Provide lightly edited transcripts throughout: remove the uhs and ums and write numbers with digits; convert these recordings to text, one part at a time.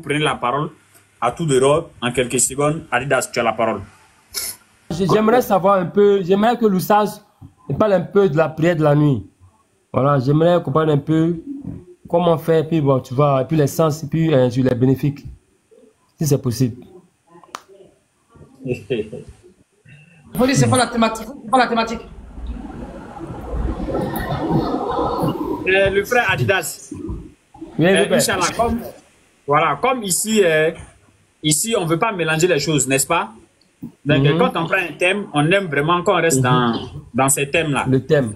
Prenez la parole à tout de l'heure, en quelques secondes. Adidas, tu as la parole. J'aimerais savoir un peu, j'aimerais que l'Oustaz parle un peu de la prière de la nuit. Voilà, j'aimerais comprendre un peu comment faire, puis bon, tu vois, et puis les sens, et puis sur les bénéfices, si c'est possible. Faut dire, c'est pas la thématique. Pas la thématique. Le frère Adidas. Oui, Inch'Allah, comme ici, ici, on ne veut pas mélanger les choses, n'est-ce pas? Donc, quand on prend un thème, on aime vraiment qu'on reste dans ces thèmes-là. Le thème.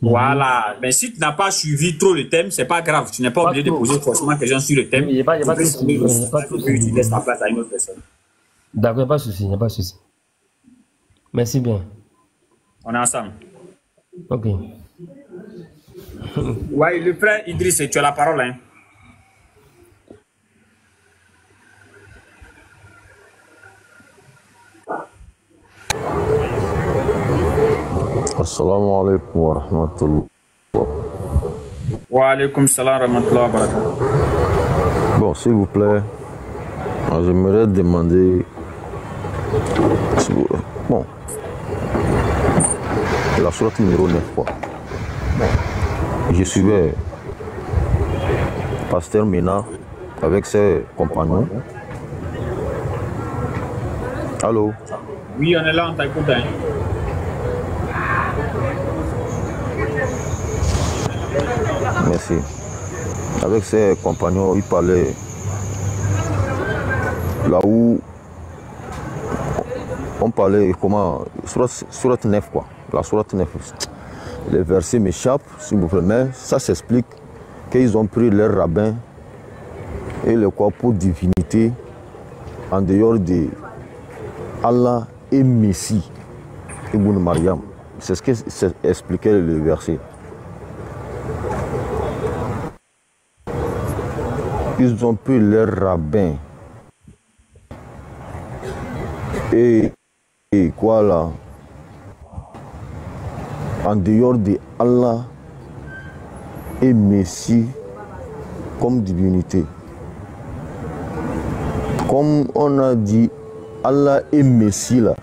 Voilà. Mais si tu n'as pas suivi trop le thème, c'est pas grave. Tu n'es pas obligé de poser forcément des questions sur le thème. Il n'y a pas de souci. Tu laisses la place à une autre personne. D'accord, il n'y a pas de souci, il n'y a pas de souci. Merci bien. On est ensemble. Ok. Ouais, le frère Idriss, tu as la parole, hein. Assalamu alaikum wa rahmatullah. Wa alaikum salam wa rahmatullah wa barakatuh. Bon, s'il vous plaît, j'aimerais demander. Bon, la sourate numéro 9, quoi. Je suivais Pasteur Mena avec ses compagnons. Allô? Oui, on est là, on t'écoute. Hein. Merci. Avec ses compagnons, il parlait là où on parlait comment sourate 9, quoi. La sourate 9. Les versets m'échappent, s'il vous plaît, mais ça s'explique qu'ils ont pris leur rabbin et le corps divinité en dehors de Allah et Messie, Ibn Maryam. C'est ce qu'expliquait le verset. Ils ont pris leur rabbin et quoi là, en dehors de Allah et Messie comme divinité. Comme on a dit Allah et Messie là.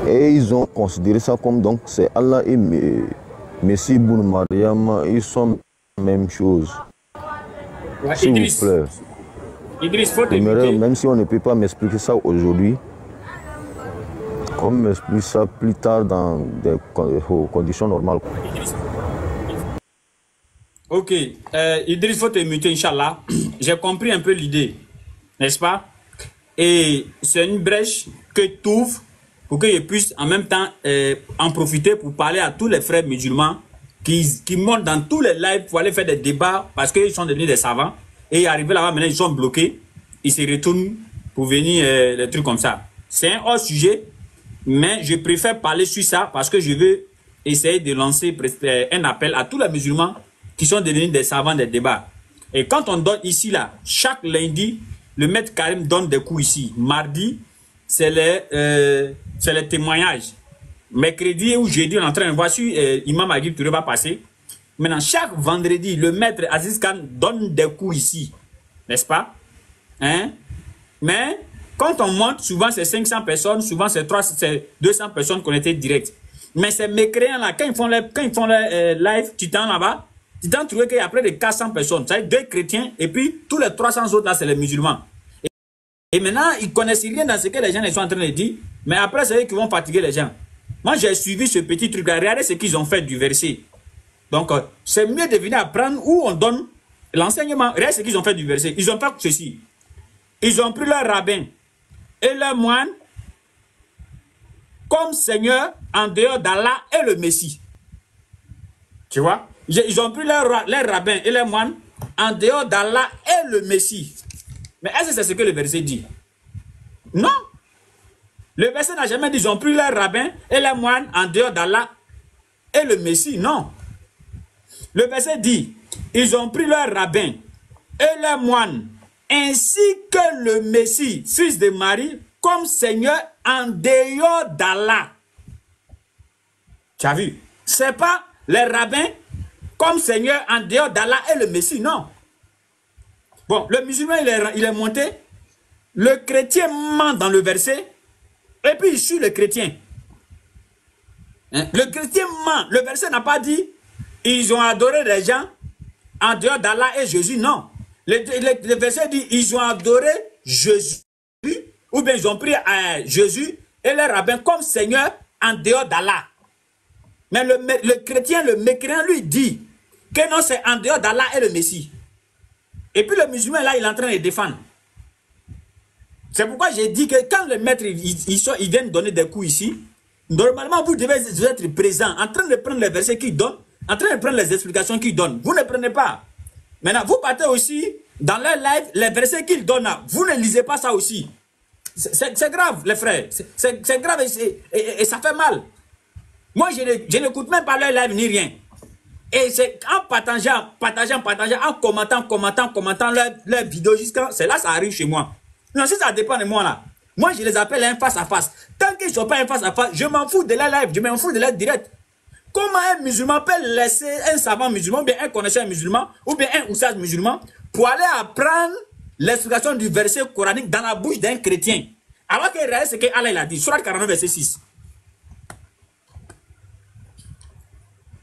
Et ils ont considéré ça comme donc c'est Allah et Messie Ibn Maryam, ils sont la même chose. Ouais, S'il vous plaît. Idriss, faut t'écouter. Même si on ne peut pas m'expliquer ça aujourd'hui, comme m'explique ça plus tard dans des conditions normales. Ok, Idriss, faut te muter, Inch'Allah. J'ai compris un peu l'idée, n'est-ce pas? Et c'est une brèche que tu ouvres pour qu'ils puissent en même temps en profiter pour parler à tous les frères musulmans qui montent dans tous les lives pour aller faire des débats parce qu'ils sont devenus des savants. Et arrivés là-bas, maintenant, ils sont bloqués. Ils se retournent pour venir des trucs comme ça. C'est un hors sujet, mais je préfère parler sur ça parce que je veux essayer de lancer un appel à tous les musulmans qui sont devenus des savants des débats. Et quand on donne ici, là, chaque lundi, le maître Karim donne des cours ici. Mardi, c'est les témoignages. Mercredi ou jeudi, on est en train de voir si Imam Aguil Touré va passer. Maintenant, chaque vendredi, le maître Aziz Khan donne des cours ici. N'est-ce pas? Hein? Mais quand on monte, souvent c'est 500 personnes, souvent c'est 200 personnes connectées direct. Mais ces mécréants-là, quand ils font les live, tu t'en là-bas, tu t'en trouves qu'il y a près de 400 personnes. C'est deux chrétiens et puis tous les 300 autres là, c'est les musulmans. Et maintenant, ils connaissent rien dans ce que les gens sont en train de dire. Mais après, c'est eux qui vont fatiguer les gens. Moi, j'ai suivi ce petit truc-là. Regardez ce qu'ils ont fait du verset. Donc, c'est mieux de venir apprendre où on donne l'enseignement. Regardez ce qu'ils ont fait du verset. Ils ont fait ceci. Ils ont pris leur rabbin et leur moine comme Seigneur en dehors d'Allah et le Messie. Tu vois? Ils ont pris leur rabbin et leur moine en dehors d'Allah et le Messie. Mais est-ce que c'est ce que le verset dit? Non. Le verset n'a jamais dit ils ont pris leur rabbin et leur moine en dehors d'Allah et le Messie. Non. Le verset dit ils ont pris leur rabbin et leur moine ainsi que le Messie, fils de Marie, comme Seigneur en dehors d'Allah Tu as vu? C'est pas les rabbins comme Seigneur en dehors d'Allah et le Messie, non. Bon, le musulman, il est monté. Le chrétien ment dans le verset. Et puis il suit le chrétien. Hein? Le chrétien ment. Le verset n'a pas dit ils ont adoré les gens en dehors d'Allah et Jésus. Non. Le verset dit ils ont adoré Jésus. Ou bien ils ont pris Jésus et les rabbins comme Seigneur en dehors d'Allah. Mais le chrétien, le mécréant, lui dit que non, c'est en dehors d'Allah et le Messie. Et puis le musulman, là, il est en train de défendre. C'est pourquoi j'ai dit que quand le maître, ils viennent donner des coups ici, normalement, vous devez être présent, en train de prendre les versets qu'ils donnent, en train de prendre les explications qu'ils donnent. Vous ne prenez pas. Maintenant, vous partez aussi dans leur live, les versets qu'ils donnent là. Vous ne lisez pas ça aussi. C'est grave, les frères. C'est grave et ça fait mal. Moi, je n'écoute même pas leur live ni rien. Et c'est en partageant, en commentant leur vidéo jusqu'à... C'est là ça arrive chez moi. Non, si ça dépend de moi là. Moi, je les appelle un face à face. Tant qu'ils ne sont pas un face à face, je m'en fous de leur live, je m'en fous de leur direct. Comment un musulman peut laisser un savant musulman, ou bien un connaisseur musulman, ou bien un oussage musulman, pour aller apprendre l'explication du verset coranique dans la bouche d'un chrétien? Alors que c'est ce que Allah a dit, Surat 49, verset 6.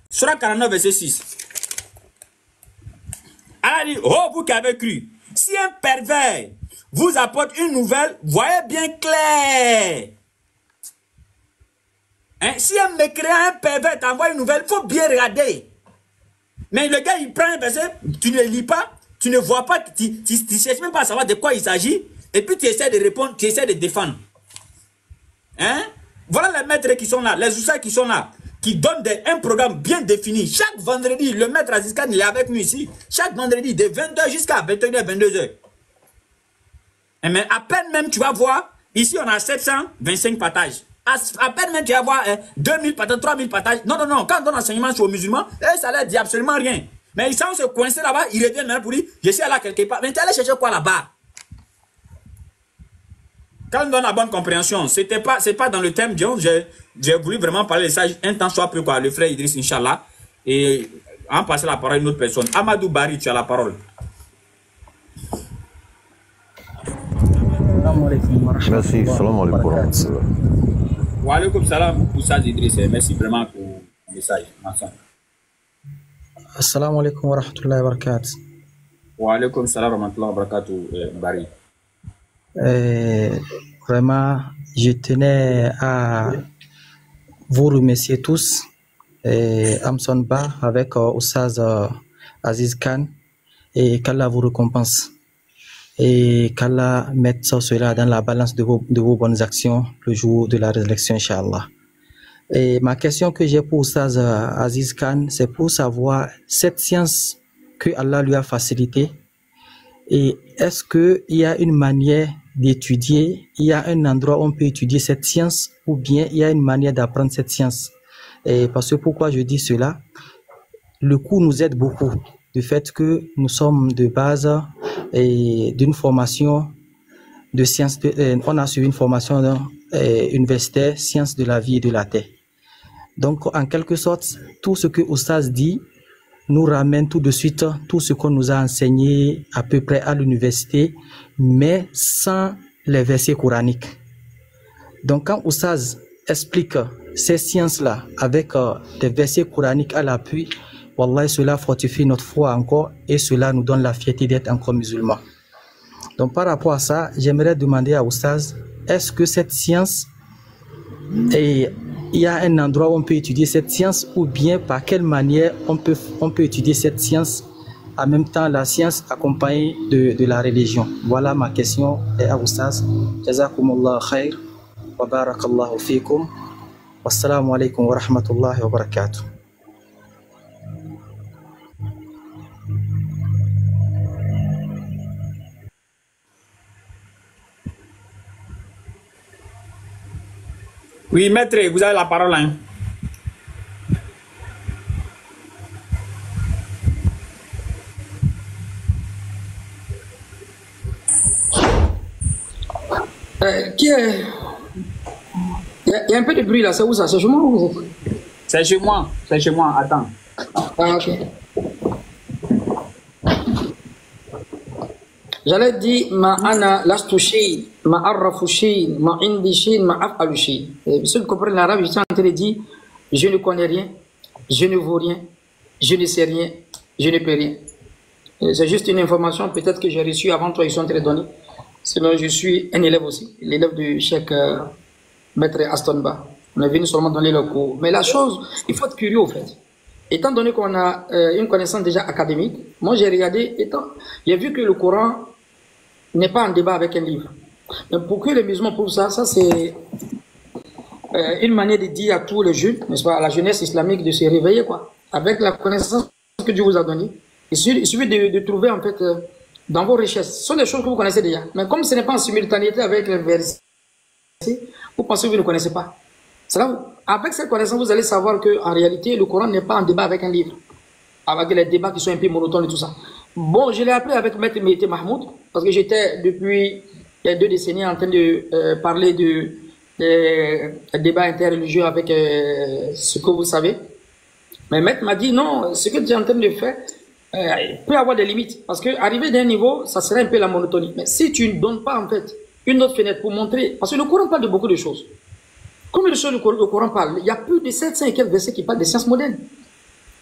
Surat 49, verset 6. Allah dit, oh vous qui avez cru, si un pervers vous apporte une nouvelle, voyez bien clair. Hein? Si un mécréant, un pervers t'envoie une nouvelle, il faut bien regarder. Mais le gars, il prend un verset, tu ne lis pas, tu ne vois pas, tu ne cherches même pas à savoir de quoi il s'agit, et puis tu essaies de répondre, tu essaies de défendre. Hein? Voilà les maîtres qui sont là, les oussards qui sont là, qui donnent un programme bien défini. Chaque vendredi, le maître Aziz Khan, il est avec nous ici. Chaque vendredi, de 20h jusqu'à 21h, 22h. Mais à peine même, tu vas voir, ici on a 725 partages. À peine même, tu vas voir 2000 partages, 3000 partages. Non, non, non, quand on donne enseignement sur aux musulmans, ça leur dit absolument rien. Mais ils sont se coincer là-bas, ils reviennent maintenant pour dire, je suis là quelque part. Mais tu es allé chercher quoi là-bas? Quand on donne la bonne compréhension, c'est pas dans le thème, j'ai voulu vraiment parler de ça, un temps soit plus quoi, le frère Idriss, Inch'Allah, et en passer la parole à une autre personne. Amadou Bari, tu as la parole. Merci, salam alaikum. Wa alaikum salam, Oussad Idriss, merci vraiment pour le message. Assalamu alaikum wa rahmatullahi wa barakatuh. Wa alaikum salam wa rahmatullahi wa barakatuh, Bari. Vraiment, je tenais à vous remercier tous, Amson Ba avec Oussaz Aziz Khan, et qu'Allah vous récompense et qu'Allah mette cela dans la balance de vos bonnes actions le jour de la résurrection, Inch'Allah. Et ma question que j'ai pour Oussaz Aziz Khan, c'est pour savoir cette science que Allah lui a facilitée, et est-ce qu'il y a une manière d'étudier, il y a un endroit où on peut étudier cette science, ou bien il y a une manière d'apprendre cette science? Et parce que pourquoi je dis cela, le cours nous aide beaucoup, du fait que nous sommes de base d'une formation de sciences, on a suivi une formation universitaire, sciences de la vie et de la terre. Donc en quelque sorte, tout ce que Oustaz dit nous ramène tout de suite tout ce qu'on nous a enseigné à peu près à l'université, mais sans les versets coraniques. Donc quand Oustaz explique ces sciences-là avec des versets coraniques à l'appui, Wallah, cela fortifie notre foi encore et cela nous donne la fierté d'être encore musulmans. Donc par rapport à ça, j'aimerais demander à Oustaz, est-ce que cette science, il y a un endroit où on peut étudier cette science, ou bien par quelle manière on peut étudier cette science, en même temps la science accompagnée de la religion? Voilà ma question à Oustaz. Jazakumullah khair wa barakallahu fikum. Wassalamu alaikum wa rahmatullahi wa barakatuh. Oui, maître, vous avez la parole. Hein? Qui est... Il y a un peu de bruit là, c'est où ça? C'est chez moi ou... C'est chez moi. C'est chez moi. Attends. Ah, ok. J'allais dire ma ana lastushi, ma arrafushi, ma indishi, ma afalushi. Ceux qui comprennent l'arabe, je suis en train de dire je ne connais rien, je ne vaux rien, je ne sais rien, je ne peux rien. C'est juste une information peut-être que j'ai reçue avant toi, ils sont en train de donner. Sinon, je suis un élève aussi, l'élève du Cheikh Maître Astonba. On est venu seulement donner le cours. Mais la chose, il faut être curieux au fait. Étant donné qu'on a une connaissance déjà académique, moi j'ai regardé, j'ai vu que le Coran n'est pas en débat avec un livre. Mais pour que les musulmans prouvent ça, c'est une manière de dire à tous les jeunes, n'est-ce pas, à la jeunesse islamique de se réveiller, quoi, avec la connaissance que Dieu vous a donnée. Il suffit de trouver, en fait, dans vos richesses. Ce sont des choses que vous connaissez déjà. Mais comme ce n'est pas en simultanéité avec les versets, vous pensez que vous ne connaissez pas. Avec cette connaissance, vous allez savoir qu'en réalité, le Coran n'est pas en débat avec un livre. Avec les débats qui sont un peu monotones et tout ça. Bon, je l'ai appris avec Maître Mété Mahmoud, parce que j'étais depuis il y a 2 décennies en train de parler de débats interreligieux avec ce que vous savez. Mais Maître m'a dit non, ce que tu es en train de faire peut avoir des limites. Parce qu'arriver d'un niveau, ça serait un peu la monotonie. Mais si tu ne donnes pas en fait une autre fenêtre pour montrer, parce que le Coran parle de beaucoup de choses. Combien de choses le Coran parle? Il y a plus de 700 et quelques versets qui parlent des sciences modernes.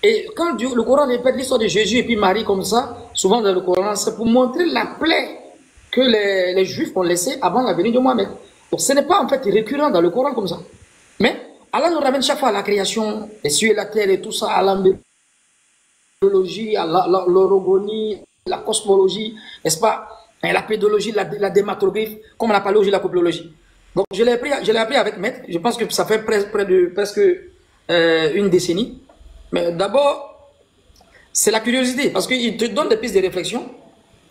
Et quand le Coran répète l'histoire de Jésus et puis Marie comme ça, souvent dans le Coran, c'est pour montrer la plaie que les Juifs ont laissée avant la venue de Mohamed. Donc ce n'est pas en fait récurrent dans le Coran comme ça. Mais Allah nous ramène chaque fois à la création, les cieux et la terre et tout ça, à l'embryologie, à l'orogonie, la cosmologie, n'est-ce pas? Et la pédologie, la dématographe, comme on a parlé aujourd'hui, la coplologie. Donc je l'ai appris avec Maître, je pense que ça fait presque une décennie. Mais d'abord, c'est la curiosité, parce qu'il te donne des pistes de réflexion.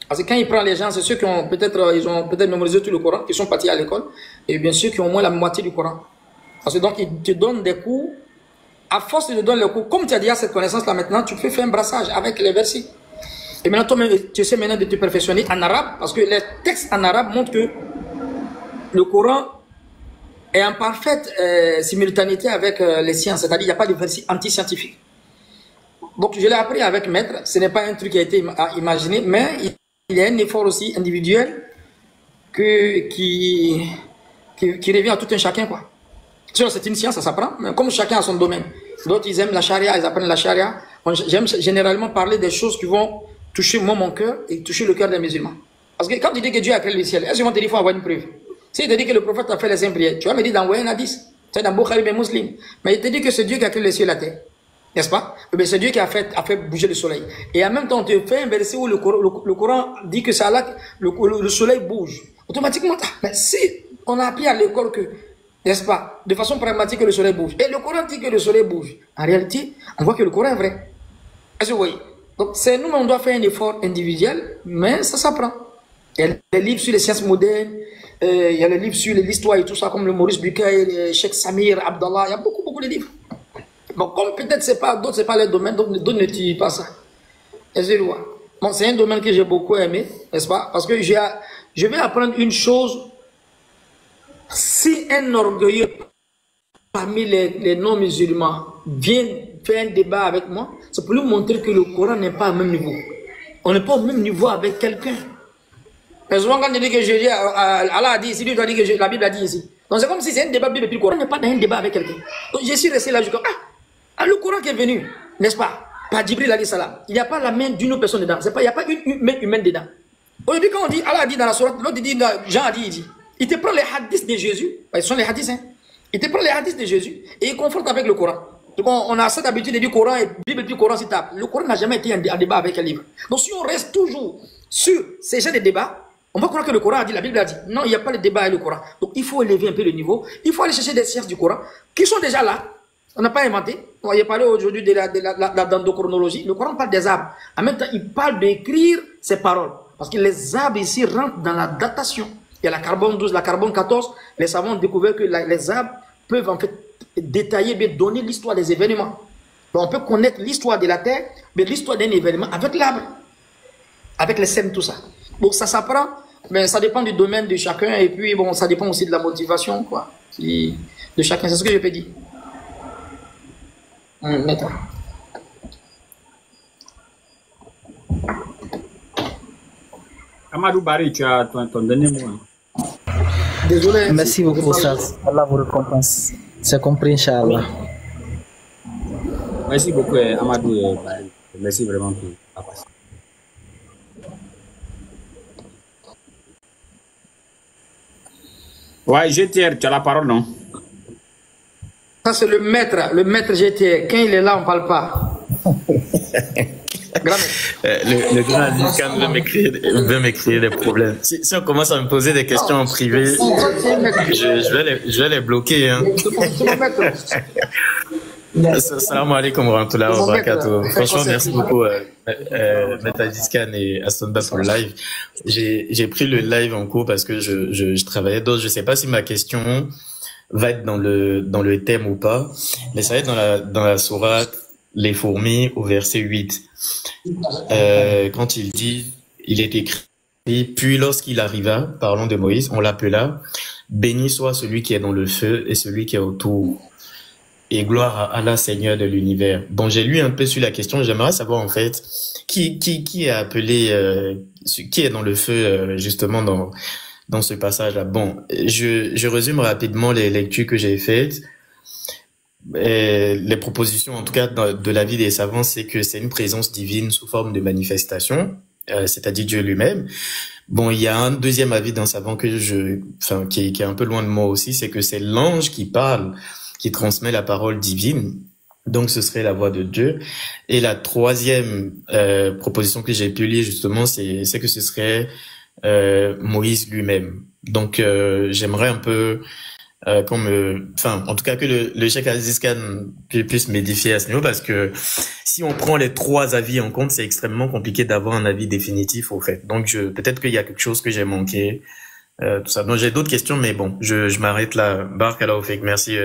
Parce que quand il prend les gens, c'est ceux qui ont peut-être mémorisé tout le Coran, qui sont partis à l'école, et bien sûr qui ont au moins la moitié du Coran. Parce que donc il te donne des cours, à force de te donner les cours, comme tu as déjà cette connaissance-là maintenant, tu peux faire un brassage avec les versets. Et maintenant, toi, tu essaies maintenant de te perfectionner en arabe, parce que les textes en arabe montrent que le Coran est en parfaite simultanéité avec les sciences, c'est-à-dire qu'il n'y a pas de versets anti-scientifiques. Donc je l'ai appris avec Maître, ce n'est pas un truc qui a été imaginé, mais il y a un effort aussi individuel qui revient à tout un chacun, quoi. C'est une science, ça s'apprend, mais comme chacun a son domaine. D'autres, ils aiment la charia, ils apprennent la charia. J'aime généralement parler des choses qui vont toucher moi, mon cœur et toucher le cœur des musulmans. Parce que quand tu dis que Dieu a créé le ciel, est-ce qu'ils vont te dire qu'il faut avoir une preuve? Si il te dit que le prophète a fait les 5 prières, tu vas me dire d'envoyer un hadith. C'est dans Bukhari et Muslim. Mais il te dit que c'est Dieu qui a créé le ciel et la terre. N'est-ce pas? C'est Dieu qui a fait bouger le soleil. Et en même temps, on te fait un verset où le Coran dit que c'est Allah, le soleil bouge. Automatiquement, mais si on a appris à l'école que, n'est-ce pas, de façon pragmatique que le soleil bouge, et le Coran dit que le soleil bouge, en réalité, on voit que le Coran est vrai. Est-ce que vous voyez? Donc, c'est nous, on doit faire un effort individuel, mais ça s'apprend. Il y a les livres sur les sciences modernes, il y a les livres sur l'histoire et tout ça, comme le Maurice Bucaille, Cheikh Samir, Abdallah, il y a beaucoup de livres. Bon, comme peut-être c'est pas d'autres, c'est pas leur domaine, donc d'autres ne tuent pas ça. Bon, c'est un domaine que j'ai beaucoup aimé, n'est-ce pas? Parce que je vais apprendre une chose. Si un orgueilleux parmi les non-musulmans vient faire un débat avec moi, c'est pour lui montrer que le Coran n'est pas au même niveau. On n'est pas au même niveau avec quelqu'un. Mais souvent quand je dis que Jésus, Allah a dit ici, lui doit dire que la Bible a dit ici. Donc c'est comme si c'est un débat Bible et puis le Coran n'est pas dans un débat avec quelqu'un. Donc je suis resté là, je dis, le Coran qui est venu, n'est-ce pas, par Jibril alayhi salam, il n'y a pas la main d'une autre personne dedans, il n'y a pas une main humaine dedans. Aujourd'hui quand on dit, Allah a dit dans la sourate, l'autre dit, Jean a dit, il dit, il te prend les hadiths de Jésus, ce sont les hadiths, hein. Il te prend les hadiths de Jésus et il confronte avec le Coran. Donc on a cette habitude de dire Coran et Bible puis Coran s'y tape. Le Coran n'a jamais été en débat avec un livre. Donc si on reste toujours sur ces genres de débats, on va croire que le Coran a dit, la Bible a dit. Non, il n'y a pas de débat avec le Coran. Donc il faut élever un peu le niveau. Il faut aller chercher des sciences du Coran qui sont déjà là. On n'a pas inventé. On va parler aujourd'hui de la dendrochronologie. Le Coran parle des arbres. En même temps, il parle d'écrire ses paroles. Parce que les arbres ici rentrent dans la datation. Il y a la carbone 12, la carbone 14. Les savants ont découvert que les arbres peuvent en fait détailler, mais donner l'histoire des événements. Donc on peut connaître l'histoire de la Terre, mais l'histoire d'un événement avec l'arbre, avec les sèmes, tout ça. Donc ça s'apprend, mais ça dépend du domaine de chacun, et puis bon, ça dépend aussi de la motivation, quoi, de chacun. C'est ce que je peux dire. Maître. Amadou Barry, tu as ton dernier mot. Désolé. Merci beaucoup, Saz. Allah vous récompense. C'est compris, Inch'Allah. Merci beaucoup, Amadou Barry. Merci vraiment pour la patience. Ouais, GTR, tu as la parole, non? Ça, c'est le maître GTR. Quand il est là, on ne parle pas. Le grand Azizkan veut m'écrire des problèmes. Si on commence à me poser des questions en privé, je vais les bloquer. Hein. Salam alaikum wa rahmatullahi wa barakatuh. Franchement, merci beaucoup, Maître Azizkan et Astonba pour le live. J'ai pris le live en cours parce que je travaillais d'autres. Je sais pas si ma question va être dans le thème ou pas, mais ça va être dans la sourate Les fourmis au verset 8. Quand il dit, il est écrit, puis lorsqu'il arriva, parlons de Moïse, on l'appela, béni soit celui qui est dans le feu et celui qui est autour. Et gloire à Allah, Seigneur de l'univers. Bon, j'ai lu un peu sur la question, j'aimerais savoir en fait, qui est appelé, qui est dans le feu, justement, dans ce passage-là. Bon, je résume rapidement les lectures que j'ai faites. Les propositions, en tout cas, de l'avis des savants, c'est que c'est une présence divine sous forme de manifestation, c'est-à-dire Dieu lui-même. Bon, il y a un deuxième avis d'un savant qui est un peu loin de moi aussi, c'est que c'est l'ange qui parle, qui transmet la parole divine. Donc, ce serait la voix de Dieu. Et la troisième proposition que j'ai pu lire, justement, c'est que ce serait Moïse lui-même. Donc, j'aimerais un peu en tout cas que le Cheikh Azizkan puisse m'édifier à ce niveau, parce que si on prend les trois avis en compte, c'est extrêmement compliqué d'avoir un avis définitif au fait. Donc peut-être qu'il y a quelque chose que j'ai manqué, tout ça. Donc j'ai d'autres questions, mais bon, je m'arrête là. Barakallahu fik. Merci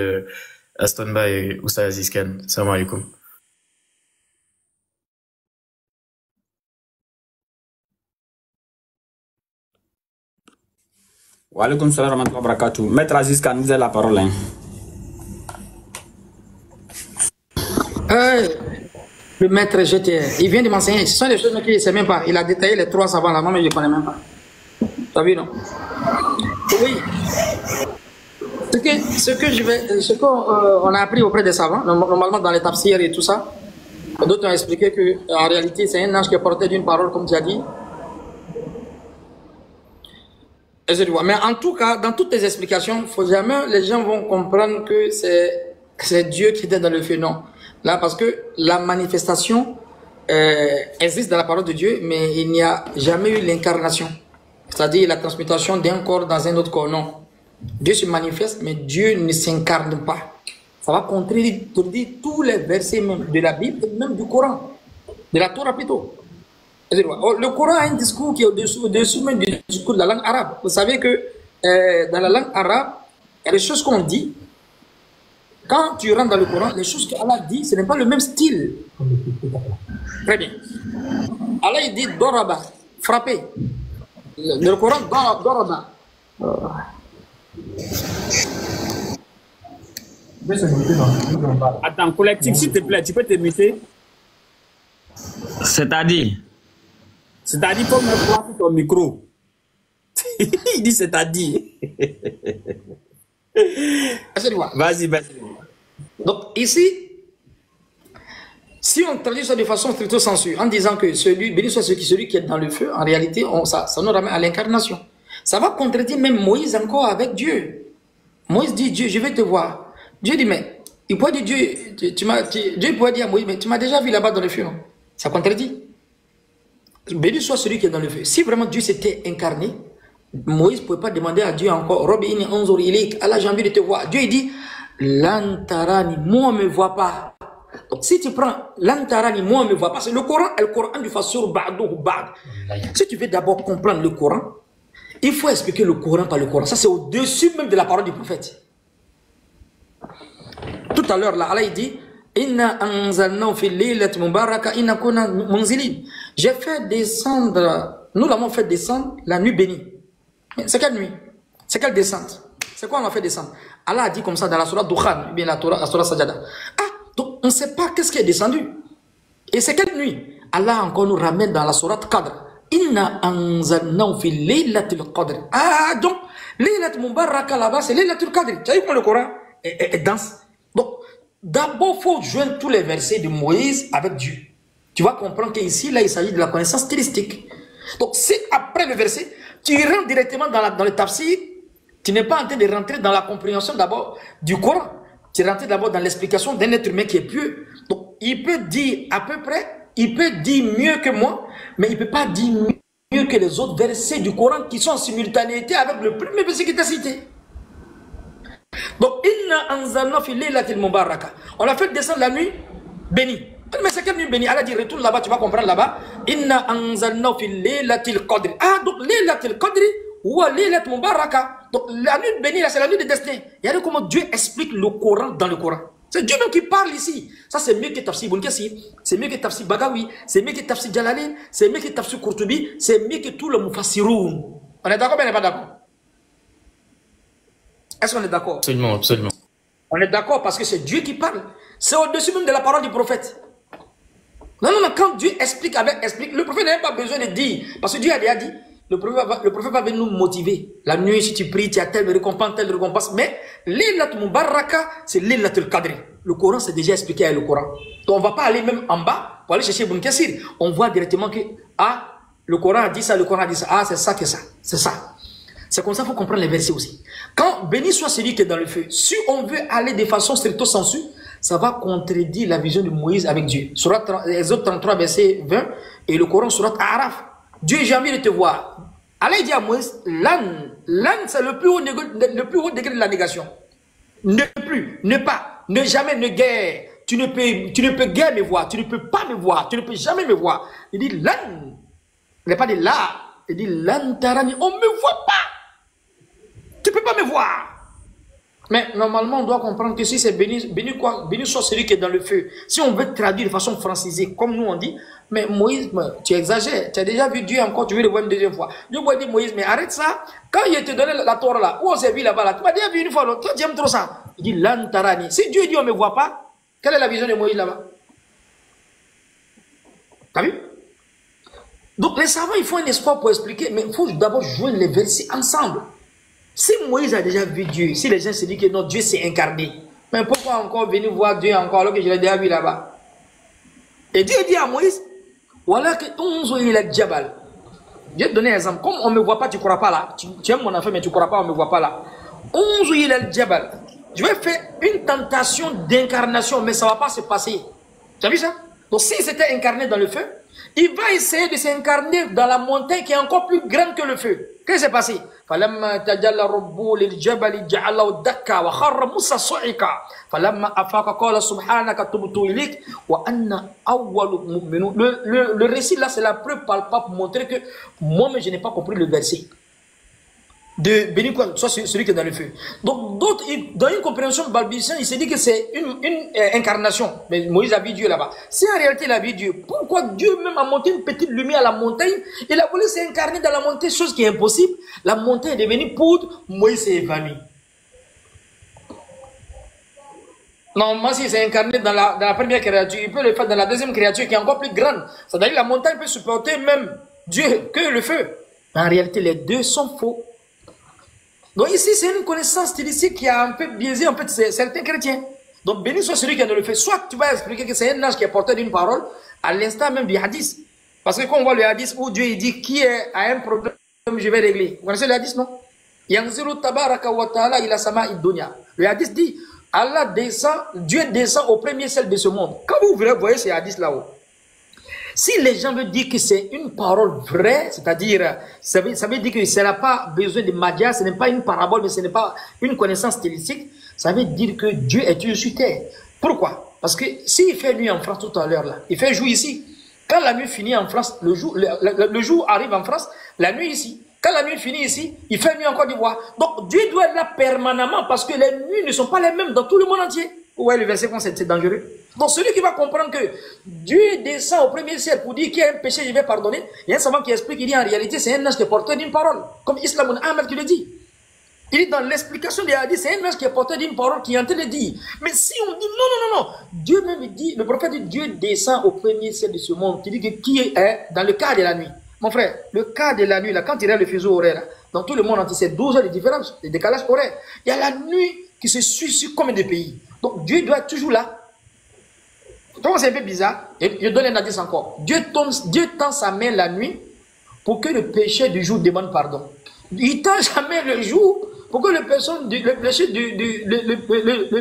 Astonba et Oustaz Azizkan. Salam alaikum. Wa alaikum salam wa rahmatullahi wa barakatuh. Maître Azizkan, vous avez la parole. Hein. Le maître GTR, il vient de m'enseigner. Ce sont des choses qu'il ne sait même pas. Il a détaillé les trois savants là, moi, mais je ne connais même pas. Tu as vu, non? Oui. Ce qu'on a appris auprès des savants, normalement dans les tafsirs et tout ça, d'autres ont expliqué qu'en réalité, c'est un ange qui est porté d'une parole, comme tu as dit. Mais en tout cas, dans toutes tes explications, faut jamais les gens vont comprendre que c'est Dieu qui était dans le feu. Non. Là, parce que la manifestation existe dans la parole de Dieu, mais il n'y a jamais eu l'incarnation. C'est-à-dire la transmutation d'un corps dans un autre corps. Non. Dieu se manifeste, mais Dieu ne s'incarne pas. Ça va contredire tous les versets même de la Bible, même du Coran, de la Torah plutôt. Le Coran a un discours qui est au-dessus même du discours de la langue arabe. Vous savez que dans la langue arabe, il y a des choses qu'on dit. Quand tu rentres dans le Coran, les choses qu'Allah dit, ce n'est pas le même style. Très bien. Allah il dit Doraba, frapper. Le Coran, Doraba. Attends, collectif, s'il te plaît, tu peux te muter? C'est-à-dire, faut me voir sur ton micro. Il dit c'est-à-dire. Vas-y. Donc ici, si on traduit ça de façon stricto sensu, en disant que béni soit celui qui est dans le feu, en réalité, ça nous ramène à l'incarnation. Ça va contredire même Moïse encore avec Dieu. Moïse dit, Dieu, je vais te voir. Dieu dit, mais il pourrait dire, Dieu pourrait dire à Moïse, mais tu m'as déjà vu là-bas dans le feu. Non? Ça contredit. Béni soit celui qui est dans le feu. Si vraiment Dieu s'était incarné, Moïse ne pouvait pas demander à Dieu encore, Allah, j'ai envie de te voir. Dieu il dit, Lantarani, moi on ne me voit pas. Donc si tu prends Lantarani, moi on ne me voit pas, c'est le Coran du façon Ba'dou Ba'd. Si tu veux d'abord comprendre le Coran, il faut expliquer le Coran par le Coran. Ça c'est au-dessus même de la parole du prophète. Tout à l'heure là, Allah il dit, Inna anzalnahu fi laylatin mubaraka inna kunna munzilin. J'ai fait descendre, nous l'avons fait descendre la nuit bénie. C'est quelle nuit? C'est quelle descente? C'est quoi on a fait descendre? Allah a dit comme ça dans la surah Dukhan, bien la surah Sajada. Ah, donc on ne sait pas qu'est-ce qui est descendu. Et c'est quelle nuit? Allah encore nous ramène dans la sourate Qadr. Inna anzalnahu fi laylatil qadr. Ah, donc, laylatul mubaraka là-bas, c'est laylatul qadr. Tu as vu comment le Coran est dense? Donc, d'abord, il faut joindre tous les versets de Moïse avec Dieu. Tu vas comprendre qu'ici, là, il s'agit de la connaissance stylistique. Donc, si après le verset, tu rentres directement dans le tafsir, tu n'es pas en train de rentrer dans la compréhension d'abord du Coran. Tu rentres d'abord dans l'explication d'un être humain qui est pieux. Donc, il peut dire à peu près, il peut dire mieux que moi, mais il ne peut pas dire mieux que les autres versets du Coran qui sont en simultanéité avec le premier verset qui t'a cité. Donc, Inna anzalna fi laylatil mubaraka. On l'a fait descendre la nuit bénie. Mais c'est quelle nuit bénie? Allah dit, retourne là-bas, tu vas comprendre là-bas. Inna anzalna fi laylatil qadr. Ah, donc laylatil qadr ou laylatil mubaraka. Donc, la nuit bénie, c'est la nuit de destin. Regardez comment Dieu explique le Coran dans le Coran. C'est Dieu même qui parle ici. Ça, c'est mieux que Tafsir Ibn Kassir, c'est mieux que Tafsir Bagawi, c'est mieux que Tafsir Jalalain, c'est mieux que Tafsir Qurtubi, c'est mieux que tout le Mufassiroun. On est d'accord ou on n'est pas d'accord? Est-ce qu'on est d'accord? Absolument, absolument. On est d'accord parce que c'est Dieu qui parle. C'est au-dessus même de la parole du prophète. Non, non, non, quand Dieu explique, le prophète n'a même pas besoin de dire. Parce que Dieu a déjà dit, le prophète va venir nous motiver. La nuit, si tu pries, tu as telle récompense. Mais Laylatul Mubaraka, c'est Laylatul Qadr. Le Coran, c'est déjà expliqué avec le Coran. Donc, on ne va pas aller même en bas pour aller chercher Ibn Kassir. On voit directement que, ah, le Coran a dit ça, le Coran a dit ça. Ah, c'est ça que ça. C'est ça. C'est comme ça qu'il faut comprendre les versets aussi. Quand béni soit celui qui est dans le feu, si on veut aller de façon stricto sensu, ça va contredire la vision de Moïse avec Dieu. Surat Exode 33, verset 20, et le Coran, Surat Araf. Dieu, j'ai envie de te voir. Allah dit à Moïse, l'âne, c'est le plus haut degré de la négation. Ne plus, ne pas, ne jamais, ne guère. Tu ne peux guère me voir, tu ne peux pas me voir, tu ne peux jamais me voir. Il dit l'âne. Il n'est pas dit là. Il dit l'âne tarani, on ne me voit pas. Tu ne peux pas me voir. Mais normalement, on doit comprendre que si c'est béni soit celui qui est dans le feu. Si on veut traduire de façon francisée, comme nous on dit, mais Moïse, tu exagères. Tu as déjà vu Dieu encore, tu veux le voir une deuxième fois. Dieu va dire Moïse, mais arrête ça. Quand il te donné la Torah là, où on s'est vu là-bas, là, tu m'as déjà vu une fois, toi tu aimes trop ça. Il dit l'antarani. Si Dieu dit on ne me voit pas, quelle est la vision de Moïse là-bas? T'as vu? Donc les savants, ils font un espoir pour expliquer, mais il faut d'abord jouer les versets ensemble. Si Moïse a déjà vu Dieu, si les gens se disent que non, Dieu s'est incarné, mais pourquoi encore venir voir Dieu encore alors que je l'ai déjà vu là-bas? Et Dieu dit à Moïse, voilà que il est Djabal. Je vais te donner un exemple. Comme on ne me voit pas, tu ne crois pas là. Tu aimes mon enfant, mais tu ne crois pas, on ne me voit pas là. Il est Djabal. Je vais faire une tentation d'incarnation, mais ça ne va pas se passer. Tu as vu ça? Donc s'il s'était incarné dans le feu, il va essayer de s'incarner dans la montagne qui est encore plus grande que le feu. Qu'est-ce qui s'est passé? فلما تجلى ربه للجبل جعله دكا وخر موسى صعقا فلما أفاق قال سبحانك تبت إليك وأنا أول مؤمنون. Le récit là, c'est la preuve palpable pour montrer que moi-même je n'ai pas compris le verset. De béni soit celui qui est dans le feu. Donc d'autres, dans une compréhension balbutienne, il s'est dit que c'est une incarnation. Mais Moïse a vu Dieu là-bas. Si en réalité il a vu Dieu, pourquoi Dieu même a monté une petite lumière à la montagne? Il a voulu s'incarner dans la montagne, chose qui est impossible. La montagne est devenue poudre, Moïse s'est évanoui. Normalement, s'il s'est incarné dans la première créature, il peut le faire dans la deuxième créature qui est encore plus grande. C'est-à-dire que la montagne peut supporter même Dieu que le feu. En réalité, les deux sont faux. Donc ici, c'est une connaissance stylistique qui a un peu biaisé en fait certains chrétiens. Donc béni soit celui qui a le fait. Soit tu vas expliquer que c'est un ange qui est porteur d'une parole, à l'instant même du hadith. Parce que quand on voit le hadith où Dieu il dit qui a un problème, je vais régler. Vous connaissez le hadith, non? Yanziru tabaraka wa ta'ala ila sama'i dunya. Le hadith dit, Allah descend, Dieu descend au premier ciel de ce monde. Quand vous voyez ce hadith là-haut, si les gens veulent dire que c'est une parole vraie, c'est-à-dire, ça veut dire que ça n'a pas besoin de magia, ce n'est pas une parabole, mais ce n'est pas une connaissance stylistique, ça veut dire que Dieu est Dieu sur terre. Pourquoi? Parce que s'il fait nuit en France tout à l'heure, là, il fait jour ici. Quand la nuit finit en France, le jour arrive en France, la nuit ici. Quand la nuit finit ici, il fait nuit en Côte d'Ivoire. Donc Dieu doit être là permanemment parce que les nuits ne sont pas les mêmes dans tout le monde entier. Ouais, le verset c'est dangereux. Donc celui qui va comprendre que Dieu descend au premier ciel pour dire qu'il y a un péché, je vais pardonner, il y a un savant qui explique qu'il dit en réalité c'est un ange qui est porteur d'une parole, comme Islam Ahmed qui le dit. Il est dans l'explication des hadiths, c'est un ange qui est porté d'une parole qui est en train de dire. Mais si on dit non, Dieu même dit, le prophète dit, Dieu descend au premier ciel de ce monde, qui dit que qui est dans le quart de la nuit. Mon frère, le quart de la nuit, là, quand il y a le fuseau horaire, là, dans tout le monde entier, c'est 12 heures de différence, de décalage horaire. Il y a la nuit qui se suit sur combien de pays. Donc Dieu doit être toujours là. Donc c'est un peu bizarre. Je donne un indice encore. Dieu tend sa main la nuit pour que le péché du jour demande pardon. Il tend jamais le jour pour que le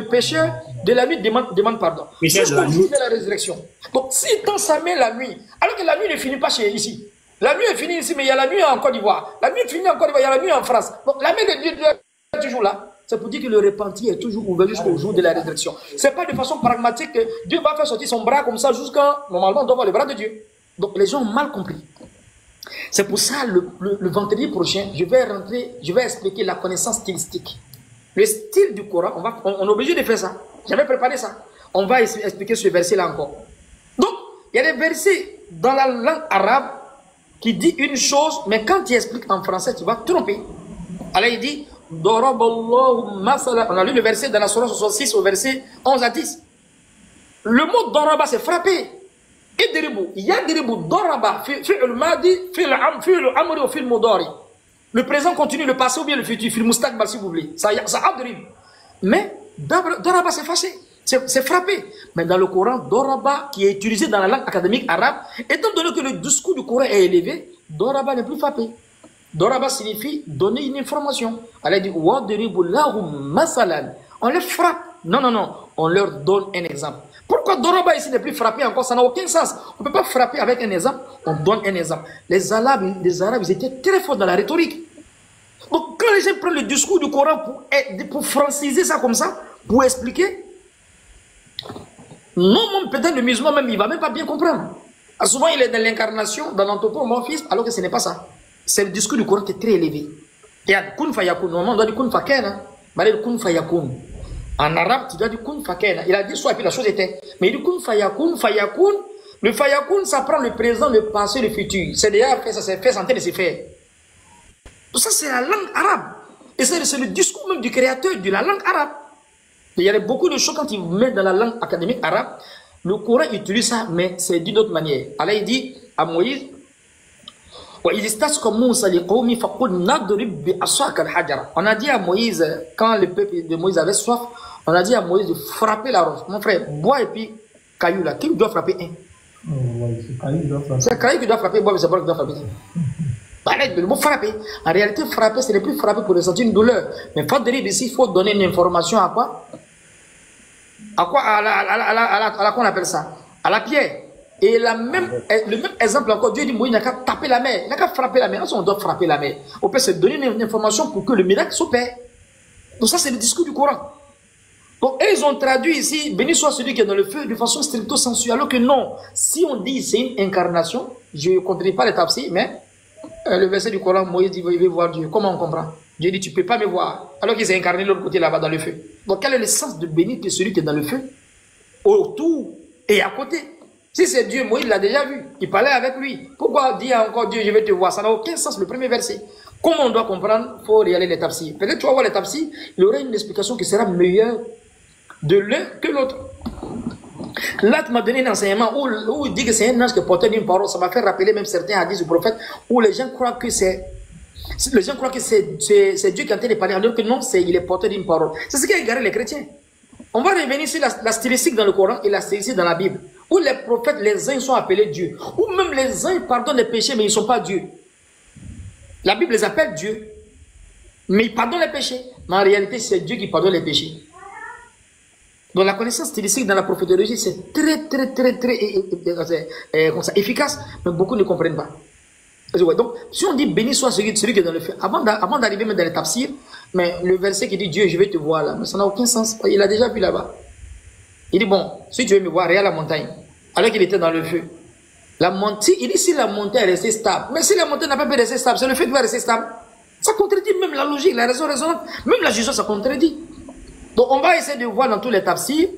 pécheur de la nuit demande pardon. Jusqu'au jour de la résurrection. Donc s'il tend sa main la nuit, alors que la nuit ne finit pas chez ici. La nuit est finie ici, mais il y a la nuit en Côte d'Ivoire. La nuit est finie en Côte d'Ivoire, il y a la nuit en France. Donc la main de Dieu est toujours là. C'est pour dire que le repenti est toujours ouvert jusqu'au jour de la résurrection. Ce n'est pas de façon pragmatique que Dieu va faire sortir son bras comme ça jusqu'à, normalement, on doit voir le bras de Dieu. Donc les gens ont mal compris. C'est pour ça, le vendredi prochain, je vais expliquer la connaissance stylistique. Le style du Coran, on est obligé de faire ça. J'avais préparé ça. On va expliquer ce verset-là encore. Donc, il y a des versets dans la langue arabe qui dit une chose, mais quand tu expliques en français, tu vas te tromper. Alors il dit, on a lu le verset dans la Sourate 66 au verset 11 à 10. Le mot Doraba, c'est frapper. Et Deribou, il y a Deribou, Doraba, fi'l madi, fi'l amri ou fi'l mudari. Le présent continue, le passé ou bien le futur, fi'l mustaqbal si vous voulez. Ça adrib. Mais Doraba, c'est fâché, c'est frapper. Mais dans le Coran, Doraba, qui est utilisé dans la langue académique arabe, étant donné que le discours du Coran est élevé, Doraba n'est plus frappé. Doraba signifie donner une information. Elle a dit, on les frappe. Non, on leur donne un exemple. Pourquoi Doraba ici n'est plus frappé encore? Ça n'a aucun sens. On ne peut pas frapper avec un exemple, on donne un exemple. Les Arabes, ils étaient très forts dans la rhétorique. Donc quand les gens prennent le discours du Coran pour franciser ça comme ça, pour expliquer, non, peut-être le musulman même, il ne va même pas bien comprendre. Souvent il est dans l'incarnation, dans l'anthropomorphisme, alors que ce n'est pas ça. C'est le discours du Coran qui est très élevé. Il y a kun fayakun. Normalement, on doit dire kun fakena. Mais il dit kun fayakun. En arabe, tu dois dire kun fakena. Il a dit soit et puis la chose était. Mais il dit kun fayakun, fayakun. Le fayakun, ça prend le présent, le passé, le futur. C'est déjà fait, ça s'est fait, santé de se faire. Tout ça, c'est la langue arabe. Et c'est le discours même du créateur de la langue arabe. Il y a beaucoup de choses quand il met dans la langue académique arabe. Le Coran utilise ça, mais c'est d'une autre manière. Allah, il dit à Moïse, on a dit à Moïse, quand le peuple de Moïse avait soif, on a dit à Moïse de frapper la roche. Mon frère, bois et puis caillou là. Qui doit frapper un? C'est caillou qui doit frapper, bois, mais c'est bois qui doit frapper. Le mot frapper. En réalité, frapper, ce n'est plus frapper pour ressentir une douleur. Mais faudrait ici, il faut donner une information à quoi? À quoi? À quoi on appelle ça? À la pierre. Et le même exemple encore, Dieu dit, Moïse n'a qu'à taper la mer, il n'a qu'à frapper la mer. On doit frapper la mer. On peut se donner une information pour que le miracle s'opère. Donc ça, c'est le discours du Coran. Donc, ils ont traduit ici, béni soit celui qui est dans le feu, de façon stricto sensu. Alors que non, si on dit c'est une incarnation, je ne contredis pas les tafsirs, mais le verset du Coran, Moïse dit, il veut voir Dieu. Comment on comprend? Dieu dit, tu ne peux pas me voir. Alors qu'il s'est incarné de l'autre côté là-bas dans le feu. Donc, quel est le sens de bénir que celui qui est dans le feu? Autour et à côté. Si c'est Dieu, Moïse l'a déjà vu. Il parlait avec lui. Pourquoi dire encore Dieu, je vais te voir? Ça n'a aucun sens, le premier verset. Comment on doit comprendre? Il faut regarder les tafsirs. Peut-être tu vas voir les tafsirs, il y aura une explication qui sera meilleure de l'un que l'autre. Là, tu m'as donné un enseignement où il dit que c'est un ange qui portait une parole. Ça m'a fait rappeler même certains hadiths du prophète où les gens croient que c'est Dieu qui est en train de parler, alors que non, il est porteur d'une parole. C'est ce qui a égaré les chrétiens. On va revenir sur la stylistique dans le Coran et la stylistique dans la Bible. Où les prophètes, les uns sont appelés Dieu. Ou même les uns pardonnent les péchés, mais ils ne sont pas Dieu. La Bible les appelle Dieu. Mais ils pardonnent les péchés. Mais en réalité, c'est Dieu qui pardonne les péchés. Donc la connaissance stylistique dans la prophétologie, c'est très efficace, mais beaucoup ne comprennent pas. Donc, si on dit béni soit celui qui est dans le feu, avant d'arriver même dans les tafsirs, mais le verset qui dit Dieu, je vais te voir là, mais ça n'a aucun sens. Il a déjà vu là-bas. Il dit bon, si tu veux me voir, regarde la montagne. Alors qu'il était dans le feu. La montagne, il dit si la montagne est restée stable, mais si la montagne n'a pas pu rester stable, c'est le feu qui va rester stable. Ça contredit même la logique, la raison raisonnable, même la justice, ça contredit. Donc on va essayer de voir dans tous les tafsirs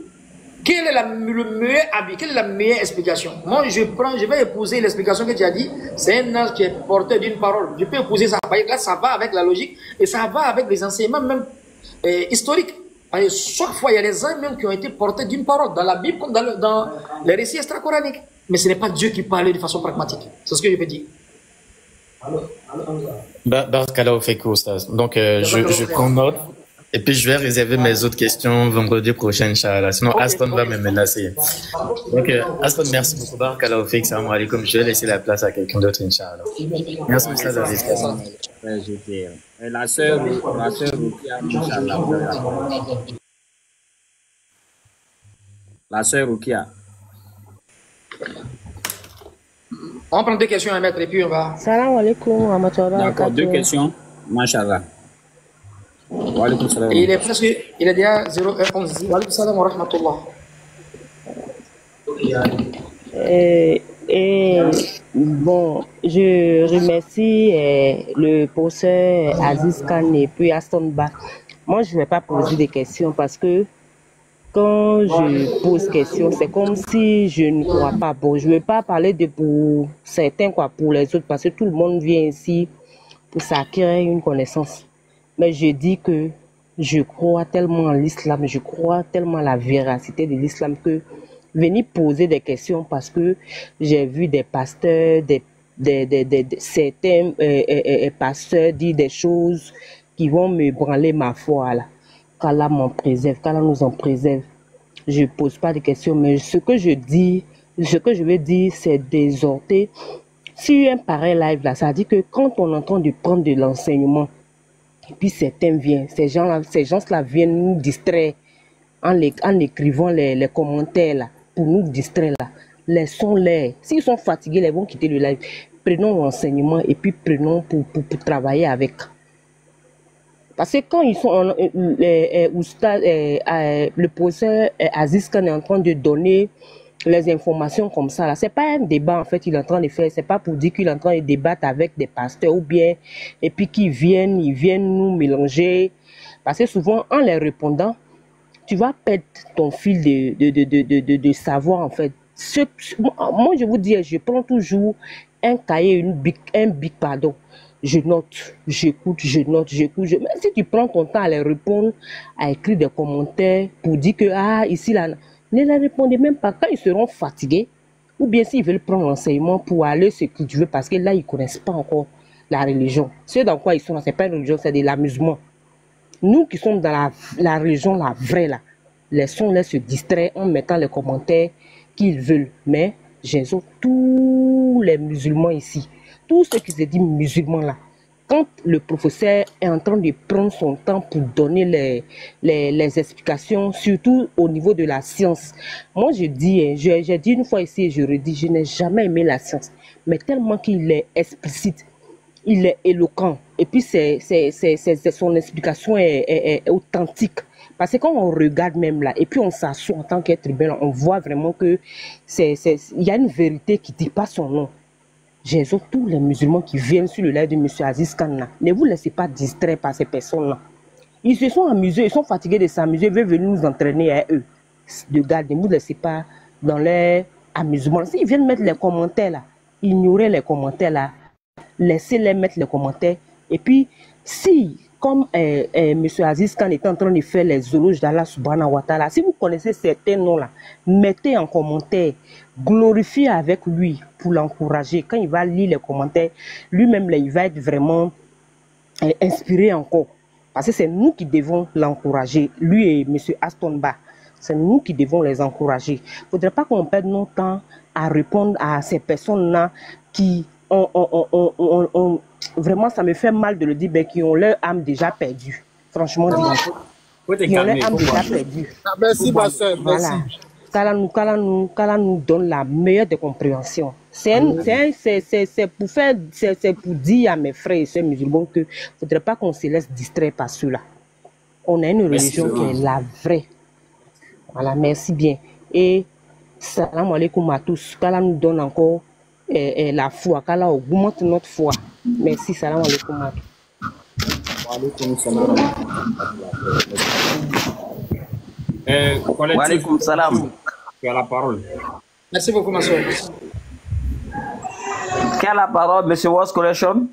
Quel est le meilleur avis? Quelle est la meilleure explication? Moi, je vais épouser l'explication que tu as dit. C'est un ange qui est porteur d'une parole. Je peux épouser ça. Là, ça va avec la logique et ça va avec les enseignements même historiques. Chaque fois, il y a des anges même qui ont été portés d'une parole dans la Bible comme dans les récits extra-coraniques. Mais ce n'est pas Dieu qui parlait de façon pragmatique. C'est ce que je peux dire. Barakallahu fik, Oustaz. Donc, je prends note. Et puis, je vais réserver mes autres questions vendredi prochain, Inch'Allah. Sinon, okay, Aston va me menacer. Donc, Aston, merci beaucoup. Barakallahu fik, salam alaikum. Je vais laisser la place à quelqu'un d'autre, Inch'Allah. Merci, Oustaz Aziz. La sœur Rukia, Inch'Allah. La sœur Rukia. On prend 2 questions à mettre et puis on va... Salam alaikum, Ramatoula. D'accord, 2 questions. Masha'Allah. Il est presque, il est déjà 0h11. Wa alaykum salam wa rahmatullah. Bon, je remercie le professeur Aziz Khan et puis Aston Ba. Moi, je ne vais pas poser des questions parce que quand je pose question, c'est comme si je ne crois pas. Bon, je ne vais pas parler de pour certains, quoi, pour les autres, parce que tout le monde vient ici pour s'acquérir une connaissance. Mais je dis que je crois tellement en l'islam, je crois tellement à la véracité de l'islam que venir poser des questions parce que j'ai vu des pasteurs, certains pasteurs dire des choses qui vont me branler ma foi là. Qu'Allah m'en préserve, qu'Allah nous en préserve. Je ne pose pas de questions, mais ce que je dis, ce que je veux dire, c'est d'exhorter. Si un pareil live là, ça dit que quand on est en train de prendre de l'enseignement, et puis certains viennent, ces gens-là viennent nous distraire en écrivant les commentaires là, pour nous distraire là. Laissons-les. S'ils sont fatigués, ils vont quitter le live. Prenons l'enseignement et puis prenons pour travailler avec. Parce que quand ils sont le professeur Aziz Khan est en train de donner les informations comme ça, c'est pas un débat en fait il est en train de faire, c'est pas pour dire qu'il est en train de débattre avec des pasteurs ou bien, et puis ils viennent nous mélanger. Parce que souvent, en les répondant, tu vas perdre ton fil de savoir en fait. Moi je vous dis, je prends toujours un cahier, un bic, pardon. Je note, j'écoute, je note, j'écoute. Même si tu prends ton temps à les répondre, à écrire des commentaires pour dire que, ici, là, ne les répondez même pas quand ils seront fatigués. Ou bien s'ils veulent prendre l'enseignement pour aller ce que tu veux, parce que là, ils ne connaissent pas encore la religion. Ce dans quoi ils sont, ce n'est pas une religion, c'est de l'amusement. Nous qui sommes dans la religion, la vraie, là, laissons-les se distraire en mettant les commentaires qu'ils veulent. Mais j'exhorte tous les musulmans ici. Tous ceux qui se disent musulmans là, quand le professeur est en train de prendre son temps pour donner les explications, surtout au niveau de la science. Moi je dis, j'ai dit une fois ici et je redis, je n'ai jamais aimé la science, mais tellement qu'il est explicite, il est éloquent, et puis son explication est authentique. Parce que quand on regarde même là, et puis on s'assoit en tant qu'être humain, on voit vraiment que il y a une vérité qui ne dit pas son nom. J'exhorte tous les musulmans qui viennent sur le live de M. Aziz Khan. Ne vous laissez pas distraire par ces personnes-là. Ils se sont amusés, ils sont fatigués de s'amuser, ils veulent venir nous entraîner à eux. De garde, ne vous laissez pas dans leur amusement. S'ils viennent mettre les commentaires là, ignorez les commentaires là, laissez-les mettre les commentaires. Et puis, si, comme M. Aziz Khan est en train de faire les éloges d'Allah subhanahu wa ta'ala, si vous connaissez certains noms là, mettez en commentaire, glorifiez avec lui pour l'encourager. Quand il va lire les commentaires, lui-même il va être vraiment inspiré encore. Parce que c'est nous qui devons l'encourager, lui et M. Aston Ba. C'est nous qui devons les encourager. Il ne faudrait pas qu'on perde notre temps à répondre à ces personnes-là qui vraiment, ça me fait mal de le dire, mais qui ont leur âme déjà perdue. Franchement, qui ont leur âme déjà perdue. Merci, ma soeur. Merci. Qu'Allah nous donne la meilleure des compréhensions. C'est pour dire à mes frères et sœurs musulmans qu'il ne faudrait pas qu'on se laisse distraire par cela. On a une religion qui est la vraie. Voilà, merci bien. Et salam alaikum à tous. Qu'Allah nous donne encore la foi, qu'Allah augmente notre foi. Merci, salam alaikum à tous. Wa alaikum salam. Tu as la parole. Merci beaucoup, ma soeur. Qui a la parole, Monsieur Watch Collection?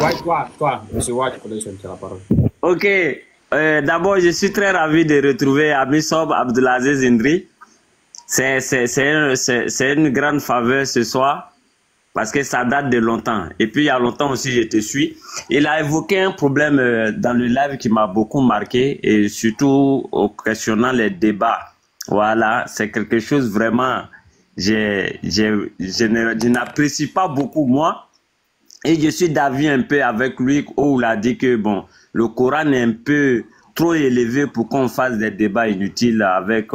Ouais, toi, Monsieur Watch Collection, tu as la parole. Ok. D'abord, je suis très ravi de retrouver Amisob Abdelaziz Indri. C'est une grande faveur ce soir parce que ça date de longtemps. Et puis, il y a longtemps aussi, je te suis. Il a évoqué un problème dans le live qui m'a beaucoup marqué et surtout en questionnant les débats. Voilà, c'est quelque chose vraiment, je n'apprécie pas beaucoup moi. Et je suis d'avis un peu avec lui où il a dit que bon, le Coran est un peu trop élevé pour qu'on fasse des débats inutiles avec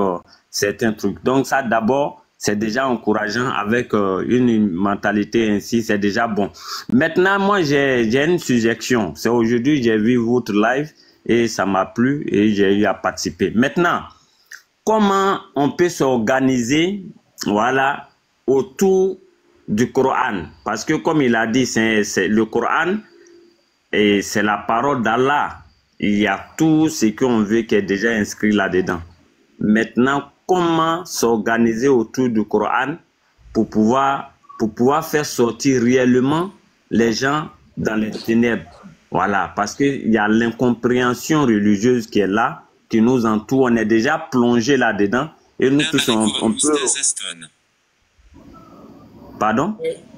certains trucs. Donc ça d'abord, c'est déjà encourageant avec une mentalité ainsi, c'est déjà bon. Maintenant, moi j'ai une suggestion. C'est aujourd'hui, j'ai vu votre live et ça m'a plu et j'ai eu à participer. Maintenant, comment on peut s'organiser, voilà, autour du Coran? Parce que comme il a dit, c'est le Coran et c'est la parole d'Allah. Il y a tout ce qu'on veut qui est déjà inscrit là-dedans. Maintenant, comment s'organiser autour du Coran pour pouvoir faire sortir réellement les gens dans les ténèbres? Voilà, parce qu'il y a l'incompréhension religieuse qui est là, qui nous entoure. On est déjà plongé là-dedans et nous tous, on peut... Pardon?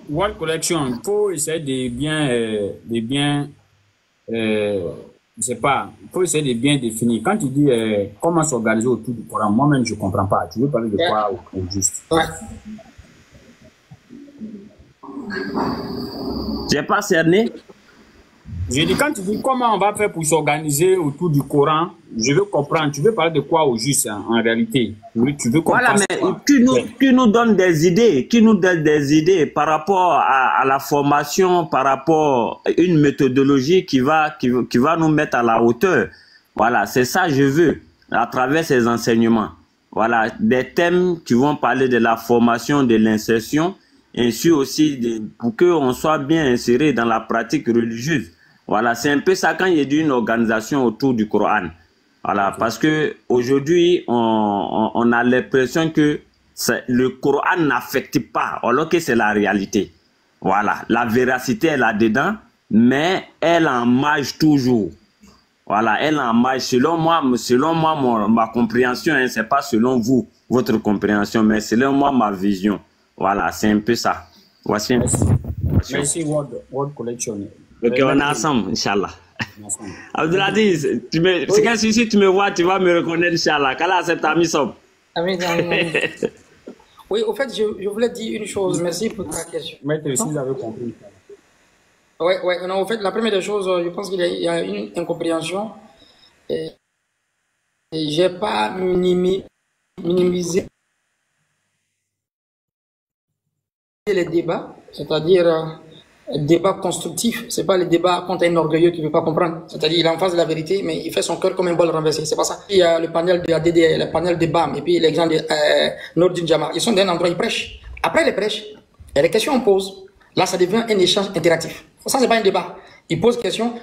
World Collection, il faut essayer je sais pas, il faut essayer de bien définir. Quand tu dis comment s'organiser autour du Coran, moi-même je ne comprends pas. Tu veux parler de quoi au juste? Ouais. J'ai pas cerné. Je dis, quand tu dis comment on va faire pour s'organiser autour du Coran, je veux comprendre. Tu veux parler de quoi au juste en réalité? Tu veux voilà, mais tu nous donnes des idées, par rapport à la formation, par rapport à une méthodologie qui va nous mettre à la hauteur. Voilà, c'est ça que je veux, à travers ces enseignements. Voilà, des thèmes qui vont parler de la formation, de l'insertion, ainsi aussi pour qu'on soit bien inséré dans la pratique religieuse. Voilà, c'est un peu ça quand il y a une organisation autour du Coran. Voilà, parce que aujourd'hui, on a l'impression que le Coran n'affecte pas, alors que c'est la réalité. Voilà, la véracité est là-dedans, mais elle en marge toujours. Voilà, elle en marge. Selon moi, ma compréhension, hein, c'est pas selon vous, votre compréhension, mais selon moi, ma vision. Voilà, c'est un peu ça. Voici un peu. Merci, World Collection. Ok, on est ensemble, Inch'Allah. Abdelaziz, c'est que si tu me vois, tu vas me reconnaître, Inch'Allah. Qu'Allah accepte Amisob. Amen. Oui, au fait, je voulais dire une chose. Merci pour ta question. Maître, si vous avez compris. Oui, non, au fait, la première des choses, je pense qu'il y a une incompréhension. Et je n'ai pas minimisé les débats, c'est-à-dire débat constructif. C'est pas le débat contre un orgueilleux qui ne veut pas comprendre. C'est-à-dire il est en face de la vérité, mais il fait son cœur comme un bol renversé. C'est pas ça. Il y a le panel de ADD, le panel de BAM, et puis l'exemple de Nordin Jama. Ils sont dans un endroit, ils prêchent. Après les prêches, il y a des questions qu'on pose. Là, ça devient un échange interactif. Ça, c'est pas un débat. Il pose question,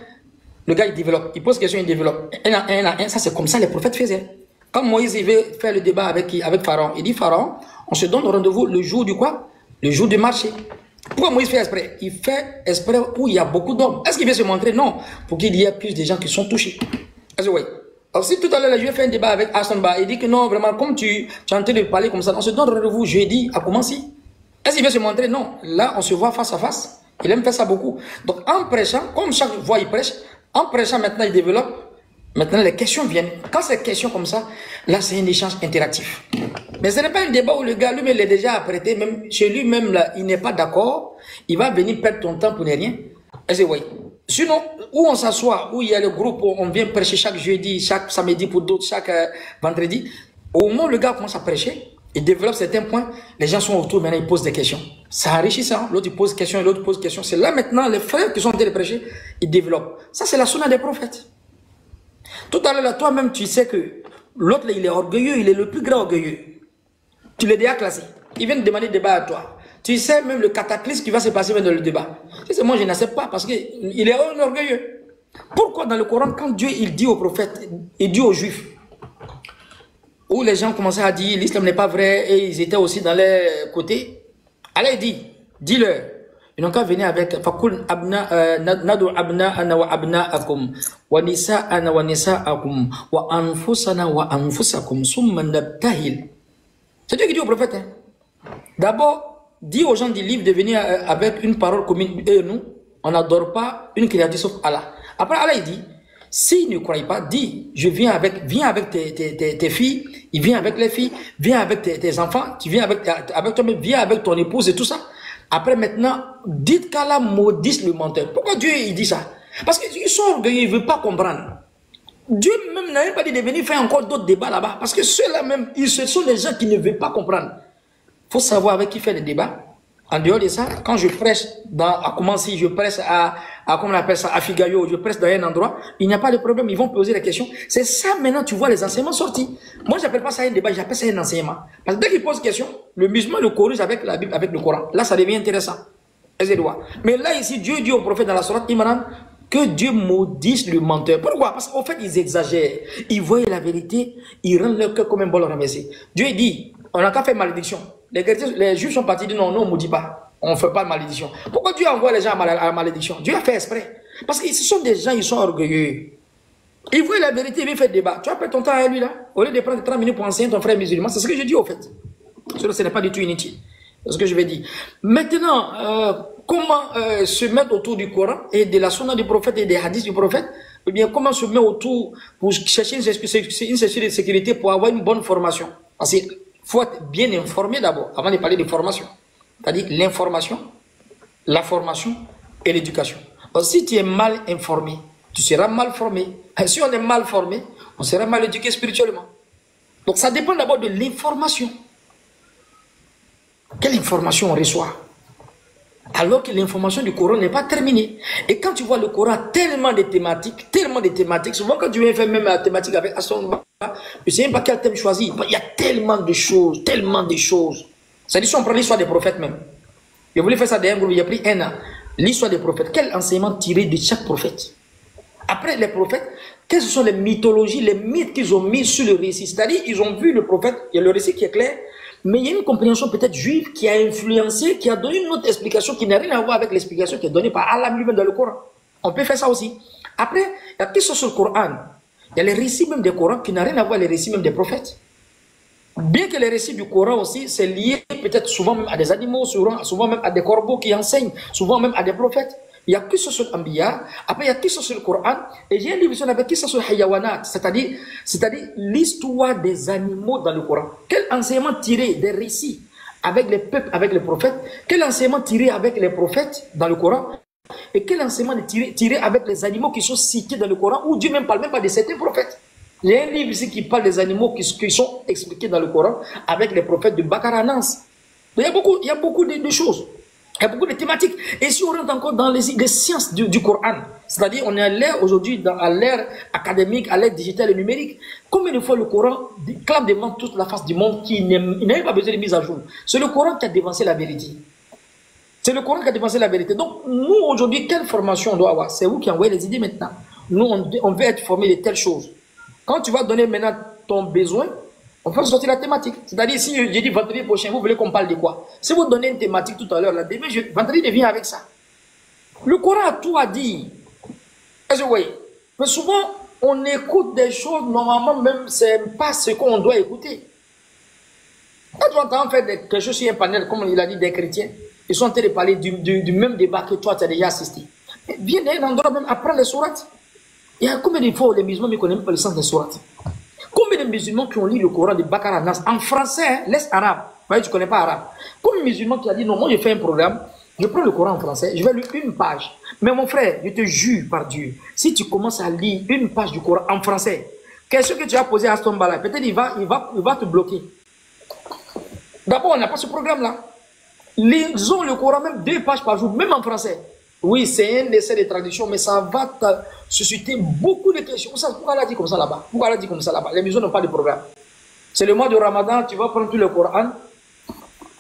le gars, il développe. Il pose question, il développe. Un. Ça, c'est comme ça les prophètes faisaient. Quand Moïse, il veut faire le débat avec Pharaon, il dit, Pharaon, on se donne rendez-vous le jour du quoi? Le jour du marché. Pourquoi Moïse fait exprès? Il fait exprès où il y a beaucoup d'hommes. Est-ce qu'il veut se montrer? Non. Pour qu'il y ait plus de gens qui sont touchés. Est-ce que oui? Alors si tout à l'heure, je vais faire un débat avec Hassan Ba, il dit que non, vraiment, comme tu es en train de parler comme ça, on se donne rendez-vous jeudi à commencer. Est-ce qu'il veut se montrer? Non. Là, on se voit face à face. Il aime faire ça beaucoup. Donc en prêchant, comme chaque fois il prêche, en prêchant maintenant il développe. Maintenant les questions viennent. Quand c'est questions comme ça, là c'est un échange interactif. Mais ce n'est pas un débat où le gars lui-même il est déjà apprêté, même chez lui-même là, il n'est pas d'accord, il va venir perdre ton temps pour ne rien. Est-ce que oui? Sinon, où on s'assoit, où il y a le groupe, où on vient prêcher chaque jeudi, chaque samedi pour d'autres, chaque vendredi, au moment où le gars commence à prêcher, il développe certains points, les gens sont autour, maintenant ils posent des questions. C'est enrichissant, l'autre il pose question, l'autre pose question. C'est là maintenant, les frères qui sont en train de prêcher, ils développent. Ça c'est la sunna des prophètes. Tout à l'heure, toi-même, tu sais que l'autre, il est orgueilleux, il est le plus grand orgueilleux. Tu l'as déjà classé. Il vient de demander débat à toi. Tu sais même le cataclysme qui va se passer dans le débat. C'est moi, je n'accepte pas parce qu'il est un orgueilleux. Pourquoi dans le Coran, quand Dieu il dit aux prophètes, il dit aux Juifs, où les gens commençaient à dire l'islam n'est pas vrai et ils étaient aussi dans les côtés. Allah dit, dis-leur, ils n'ont qu'à venir avec fakul abna nadu abna'ana wa abna'akum wa nisa'ana wa nisa'akum wa anfusana wa anfusakum summa nabtahil. C'est Dieu qui dit au prophète. Hein. D'abord, dis aux gens du livre de venir avec une parole commune et nous, on n'adore pas une créature sauf Allah. Après Allah il dit, s'ils ne croient pas, dis, viens avec tes filles, il vient avec les filles, viens avec tes enfants, tu viens avec toi-même, viens avec ton épouse et tout ça. Après maintenant, dites qu'Allah maudisse le menteur. Pourquoi Dieu il dit ça? Parce qu'ils sont orgueilleux, ils ne veulent pas comprendre. Dieu même n'a même pas dit de venir faire encore d'autres débats là-bas. Parce que ceux-là même, ce sont les gens qui ne veulent pas comprendre. Il faut savoir avec qui faire les débats. En dehors de ça, quand je prêche à commencer, je prêche comment on appelle ça, à Figayo, je prêche dans un endroit, il n'y a pas de problème, ils vont poser la question. C'est ça maintenant, tu vois les enseignements sortis. Moi, j'appelle pas ça un débat, j'appelle ça un enseignement. Parce que dès qu'ils posent question, le musulman le corrige avec la Bible, avec le Coran. Là, ça devient intéressant. Mais là, ici, Dieu dit au prophète dans la sourate Imran que Dieu maudisse le menteur. Pourquoi? Parce qu'en fait, ils exagèrent. Ils voient la vérité, ils rendent leur cœur comme un bol ramassé. Dieu dit, on n'a qu'à faire malédiction. Les juifs sont partis dire non, non, on ne maudit pas. On ne fait pas de malédiction. Pourquoi Dieu envoie les gens à la malédiction? Dieu a fait exprès. Parce que ce sont des gens, ils sont orgueilleux. Ils voient la vérité, ils viennent faire débat. Tu vas perdre ton temps à lui là. Au lieu de prendre 30 minutes pour enseigner ton frère musulman, c'est ce que je dis au fait. Ce n'est pas du tout inutile. C'est ce que je vais dire. Maintenant, comment se mettre autour du Coran et de la sunna du prophète et des hadiths du prophète? Eh bien, comment se mettre autour pour chercher une sécurité pour avoir une bonne formation? Parce qu'il faut être bien informé d'abord, avant de parler de formation. C'est-à-dire l'information, la formation et l'éducation. Si tu es mal informé, tu seras mal formé. Et si on est mal formé, on sera mal éduqué spirituellement. Donc ça dépend d'abord de l'information. Quelle information on reçoit? Alors que l'information du Coran n'est pas terminée. Et quand tu vois le Coran, tellement de thématiques, souvent quand tu viens faire même la thématique avec Aston, je ne sais même pas quel thème choisir. Il y a tellement de choses. C'est-à-dire si on prend l'histoire des prophètes même. Je voulais faire ça d'un groupe, il y a pris un an. L'histoire des prophètes, quel enseignement tirer de chaque prophète? Après les prophètes, quelles sont les mythologies, les mythes qu'ils ont mis sur le récit? C'est-à-dire ils ont vu le prophète, il y a le récit qui est clair, mais il y a une compréhension peut-être juive qui a influencé, qui a donné une autre explication qui n'a rien à voir avec l'explication qui est donnée par Allah lui-même dans le Coran. On peut faire ça aussi. Après, il y a quelque chose sur le Coran. Il y a les récits même des Corans qui n'ont rien à voir avec les récits même des prophètes. Bien que les récits du Coran aussi, c'est lié peut-être souvent même à des animaux, souvent même à des corbeaux qui enseignent, souvent même à des prophètes. Il y a que ce sur l'Ambiya, après il y a que ce sur le Coran, et j'ai une division avec que ce sur Hayawanat, c'est-à-dire l'histoire des animaux dans le Coran. Quel enseignement tiré des récits avec les peuples, avec les prophètes? Quel enseignement tiré avec les prophètes dans le Coran? Et quel enseignement tiré avec les animaux qui sont cités dans le Coran, où Dieu même parle même pas de certains prophètes? Il y a un livre ici qui parle des animaux qui sont expliqués dans le Coran avec les prophètes de Bakara à Nas. Il y a beaucoup de choses. Il y a beaucoup de thématiques. Et si on rentre encore dans les sciences du Coran, c'est-à-dire on est à l'ère aujourd'hui, à l'ère académique, à l'ère digitale et numérique, combien de fois le Coran clame devant toute la face du monde qui n'a pas besoin de mise à jour? C'est le Coran qui a dévancé la vérité. C'est le Coran qui a dévancé la vérité. Donc nous aujourd'hui, quelle formation on doit avoir? C'est vous qui envoyez les idées maintenant. Nous on veut être formés de telles choses. Quand tu vas donner maintenant ton besoin, on peut sortir la thématique. C'est-à-dire, si j'ai dit vendredi prochain, vous voulez qu'on parle de quoi? Si vous donnez une thématique tout à l'heure, demain, vendredi devient avec ça. Le Coran a tout à dire. Est-ce que vous voyez? Mais souvent, on écoute des choses, normalement, même, c'est pas ce qu'on doit écouter. Quand tu entends faire quelque chose sur un panel, comme il a dit, des chrétiens, ils sont en train de parler du même débat que toi, tu as déjà assisté. Viens d'un endroit même, apprendre les sourates. Il y a combien de fois les musulmans ne connaissent pas le sens des sourates? Combien de musulmans qui ont lu le Coran de Bakara Nas en français, hein, laisse arabe, tu ne connais pas arabe. Combien de musulmans qui a dit non, moi je fais un programme, je prends le Coran en français, je vais lire une page. Mais mon frère, je te jure par Dieu, si tu commences à lire une page du Coran en français, question que tu as posée à Aston Bala, peut-être il va te bloquer. D'abord, on n'a pas ce programme-là. Lisons le Coran même 2 pages par jour, même en français. Oui, c'est un essai de traduction, mais ça va susciter beaucoup de questions. Pourquoi elle a dit comme ça là-bas? Pourquoi elle a dit comme ça là-bas? Les musulmans n'ont pas de programme. C'est le mois de Ramadan, tu vas prendre tout le Coran,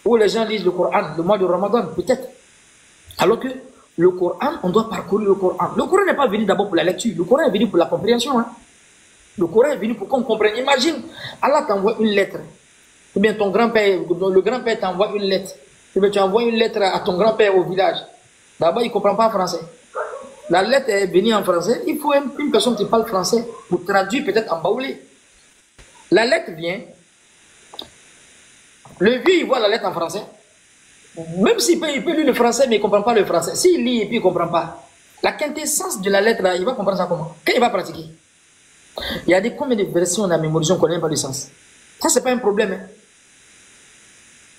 où les gens lisent le Coran, le mois de Ramadan, peut-être. Alors que le Coran, on doit parcourir le Coran. Le Coran n'est pas venu d'abord pour la lecture, le Coran est venu pour la compréhension. Hein. Le Coran est venu pour qu'on comprenne. Imagine, Allah t'envoie une lettre. Ou bien ton grand-père, le grand-père t'envoie une lettre. Ou bien tu envoies une lettre à ton grand-père au village. D'abord, il ne comprend pas français. La lettre est venue en français. Il faut une personne qui parle français pour traduire peut-être en baoulé. La lettre vient. Le vieux, il voit la lettre en français. Même s'il peut lire le français, mais il ne comprend pas le français. S'il lit et puis il ne comprend pas, la quintessence de la lettre, là, il va comprendre ça comment? Quand il va pratiquer. Il y a combien de versions on a mémorisé, on ne connaît pas le sens. Ça, ce n'est pas un problème. Hein.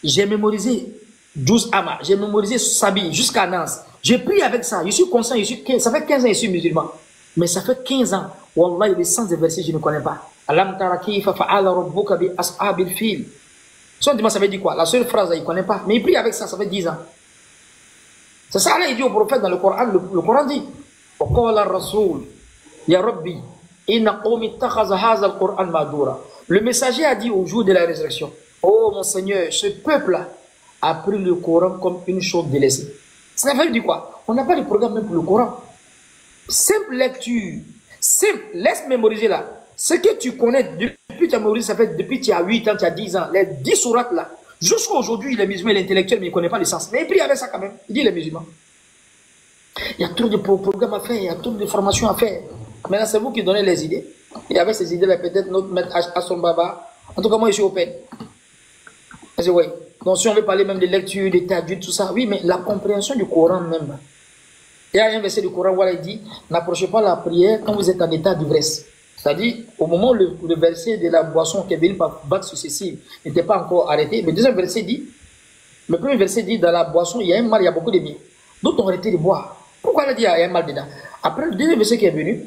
J'ai mémorisé 12 Ama, j'ai mémorisé Sabi jusqu'à Nance. J'ai pris avec ça. Je suis conscient, ça fait 15 ans que je suis musulman. Mais ça fait 15 ans. Wallah, le sens des versets, je ne connais pas. Alam tara kayfa fa'ala rabbuka bi ashabil fil. Si on demande ça veut dire quoi? La seule phrase, il ne connaît pas. Mais il prie avec ça, ça fait 10 ans. C'est ça, là, il dit au prophète dans le Coran. Le Coran dit Ya Rabbi, le messager a dit au jour de la résurrection, oh mon Seigneur, ce peuple-là a pris le Coran comme une chose délaissée. Ça veut dire quoi? On n'a pas de programme même pour le Coran. Simple lecture, simple, laisse mémoriser là. Ce que tu connais depuis tu as mémorisé, ça fait depuis tu as 8 ans, tu as 10 ans, les 10 sourates là. Jusqu'à aujourd'hui, il est musulman, il est intellectuel, mais il ne connaît pas le sens. Mais il prie avec ça quand même. Il dit il est musulman. Il y a trop de programmes à faire, il y a trop de formations à faire. Maintenant, c'est vous qui donnez les idées. Et avec ces idées-là, peut-être notre maître Hassan Baba. En tout cas, moi, je suis open. Oui. Donc, si on veut parler même de lecture, de tajwid, tout ça, oui, mais la compréhension du Coran même. Il y a un verset du Coran où il dit n'approchez pas la prière quand vous êtes en état d'ivresse. C'est-à-dire, au moment où le verset de la boisson qui est venu par vagues successives n'était pas encore arrêté, le deuxième verset dit, le premier verset dit dans la boisson, il y a un mal, il y a beaucoup de bien. D'autres ont arrêté de boire. Pourquoi il a dit il y a un mal dedans? Après, le deuxième verset qui est venu,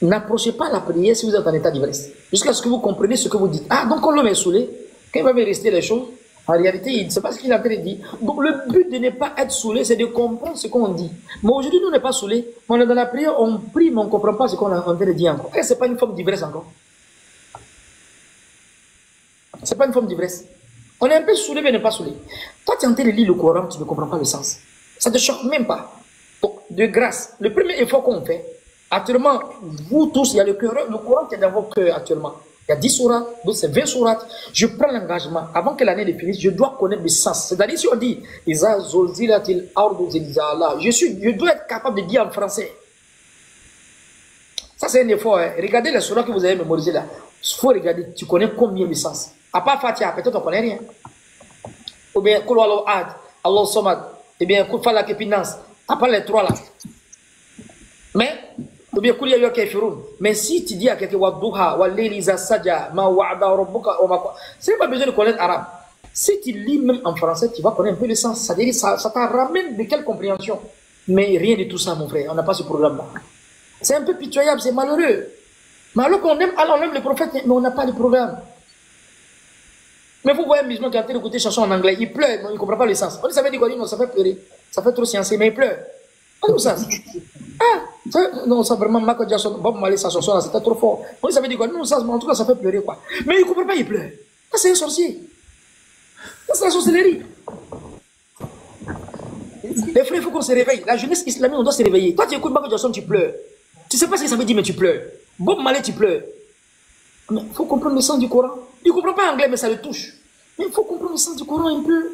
n'approchez pas la prière si vous êtes en état d'ivresse. Jusqu'à ce que vous compreniez ce que vous dites. Ah, donc quand l'homme est saoulé, quand il va rester les choses, en réalité, il ne sait pas ce qu'il est en train de dire. Donc le but de ne pas être saoulé, c'est de comprendre ce qu'on dit. Mais aujourd'hui, nous, on n'est pas saoulé. On est dans la prière, on prie, mais on ne comprend pas ce qu'on est en train de dire encore. Et ce n'est pas une forme d'ivresse encore. Ce n'est pas une forme d'ivresse. On est un peu saoulé, mais on n'est pas saoulé. Toi, tu es en train de lire le Coran, tu ne comprends pas le sens. Ça ne te choque même pas. Donc, de grâce, le premier effort qu'on fait, actuellement, vous tous, il y a le Coran qui est dans vos cœurs actuellement. Il y a 10 sourates, d'autres c'est 20 sourates. Je prends l'engagement, avant que l'année ne finisse, je dois connaître le sens. C'est-à-dire, si on dit, je dois être capable de dire en français. Ça, c'est un effort. Hein. Regardez les sourates que vous avez mémorisées là. Il faut regarder, tu connais combien de sens. À part Fatiha, peut-être on ne connaît rien. Ou bien, Koulou Allah Ad, Allah Somad, ou bien, Koul Falak et Pinance. À part les trois là. Mais, ou bien, Koul Yayo Kefirun. Mais si tu dis à quelqu'un, Wadouha, Waleliza Sadja, Ma Wa'ada Rabbuka, Omaka, c'est pas besoin de connaître arabe. Si tu lis même en français, tu vas connaître un peu le sens. C'est-à-dire, ça te ramène de quelle compréhension? Mais rien de tout ça, mon frère. On n'a pas ce programme-là. C'est un peu pitoyable, c'est malheureux. Mais alors qu'on aime Allah, on aime le prophète, mais on n'a pas de programme. Mais vous voyez un musulman qui est en train d'écouter des chansons en anglais, il pleure, il ne comprend pas le sens. On dit, ça veut dire quoi? Non, ça fait pleurer. Ça fait trop sciencé, mais il pleure. On dit ça. Ah, non, ça vraiment, Michael Jackson, Bob Marley, sa chanson là, c'était trop fort. On dit, ça veut dire quoi? Non, ça, en tout cas, ça fait pleurer, quoi. Mais il ne comprend pas, il pleure. Ça, c'est un sorcier. Ça, c'est la sorcellerie. Les frères, il faut qu'on se réveille. La jeunesse islamique, on doit se réveiller. Toi, tu écoutes Michael Jackson, tu pleures. Tu ne sais pas ce que ça veut dire, mais tu pleures. Bob Marley, tu pleures. Mais il faut comprendre le sens du Coran. Il ne comprend pas anglais, mais ça le touche. Mais il faut comprendre le sens du Coran un peu.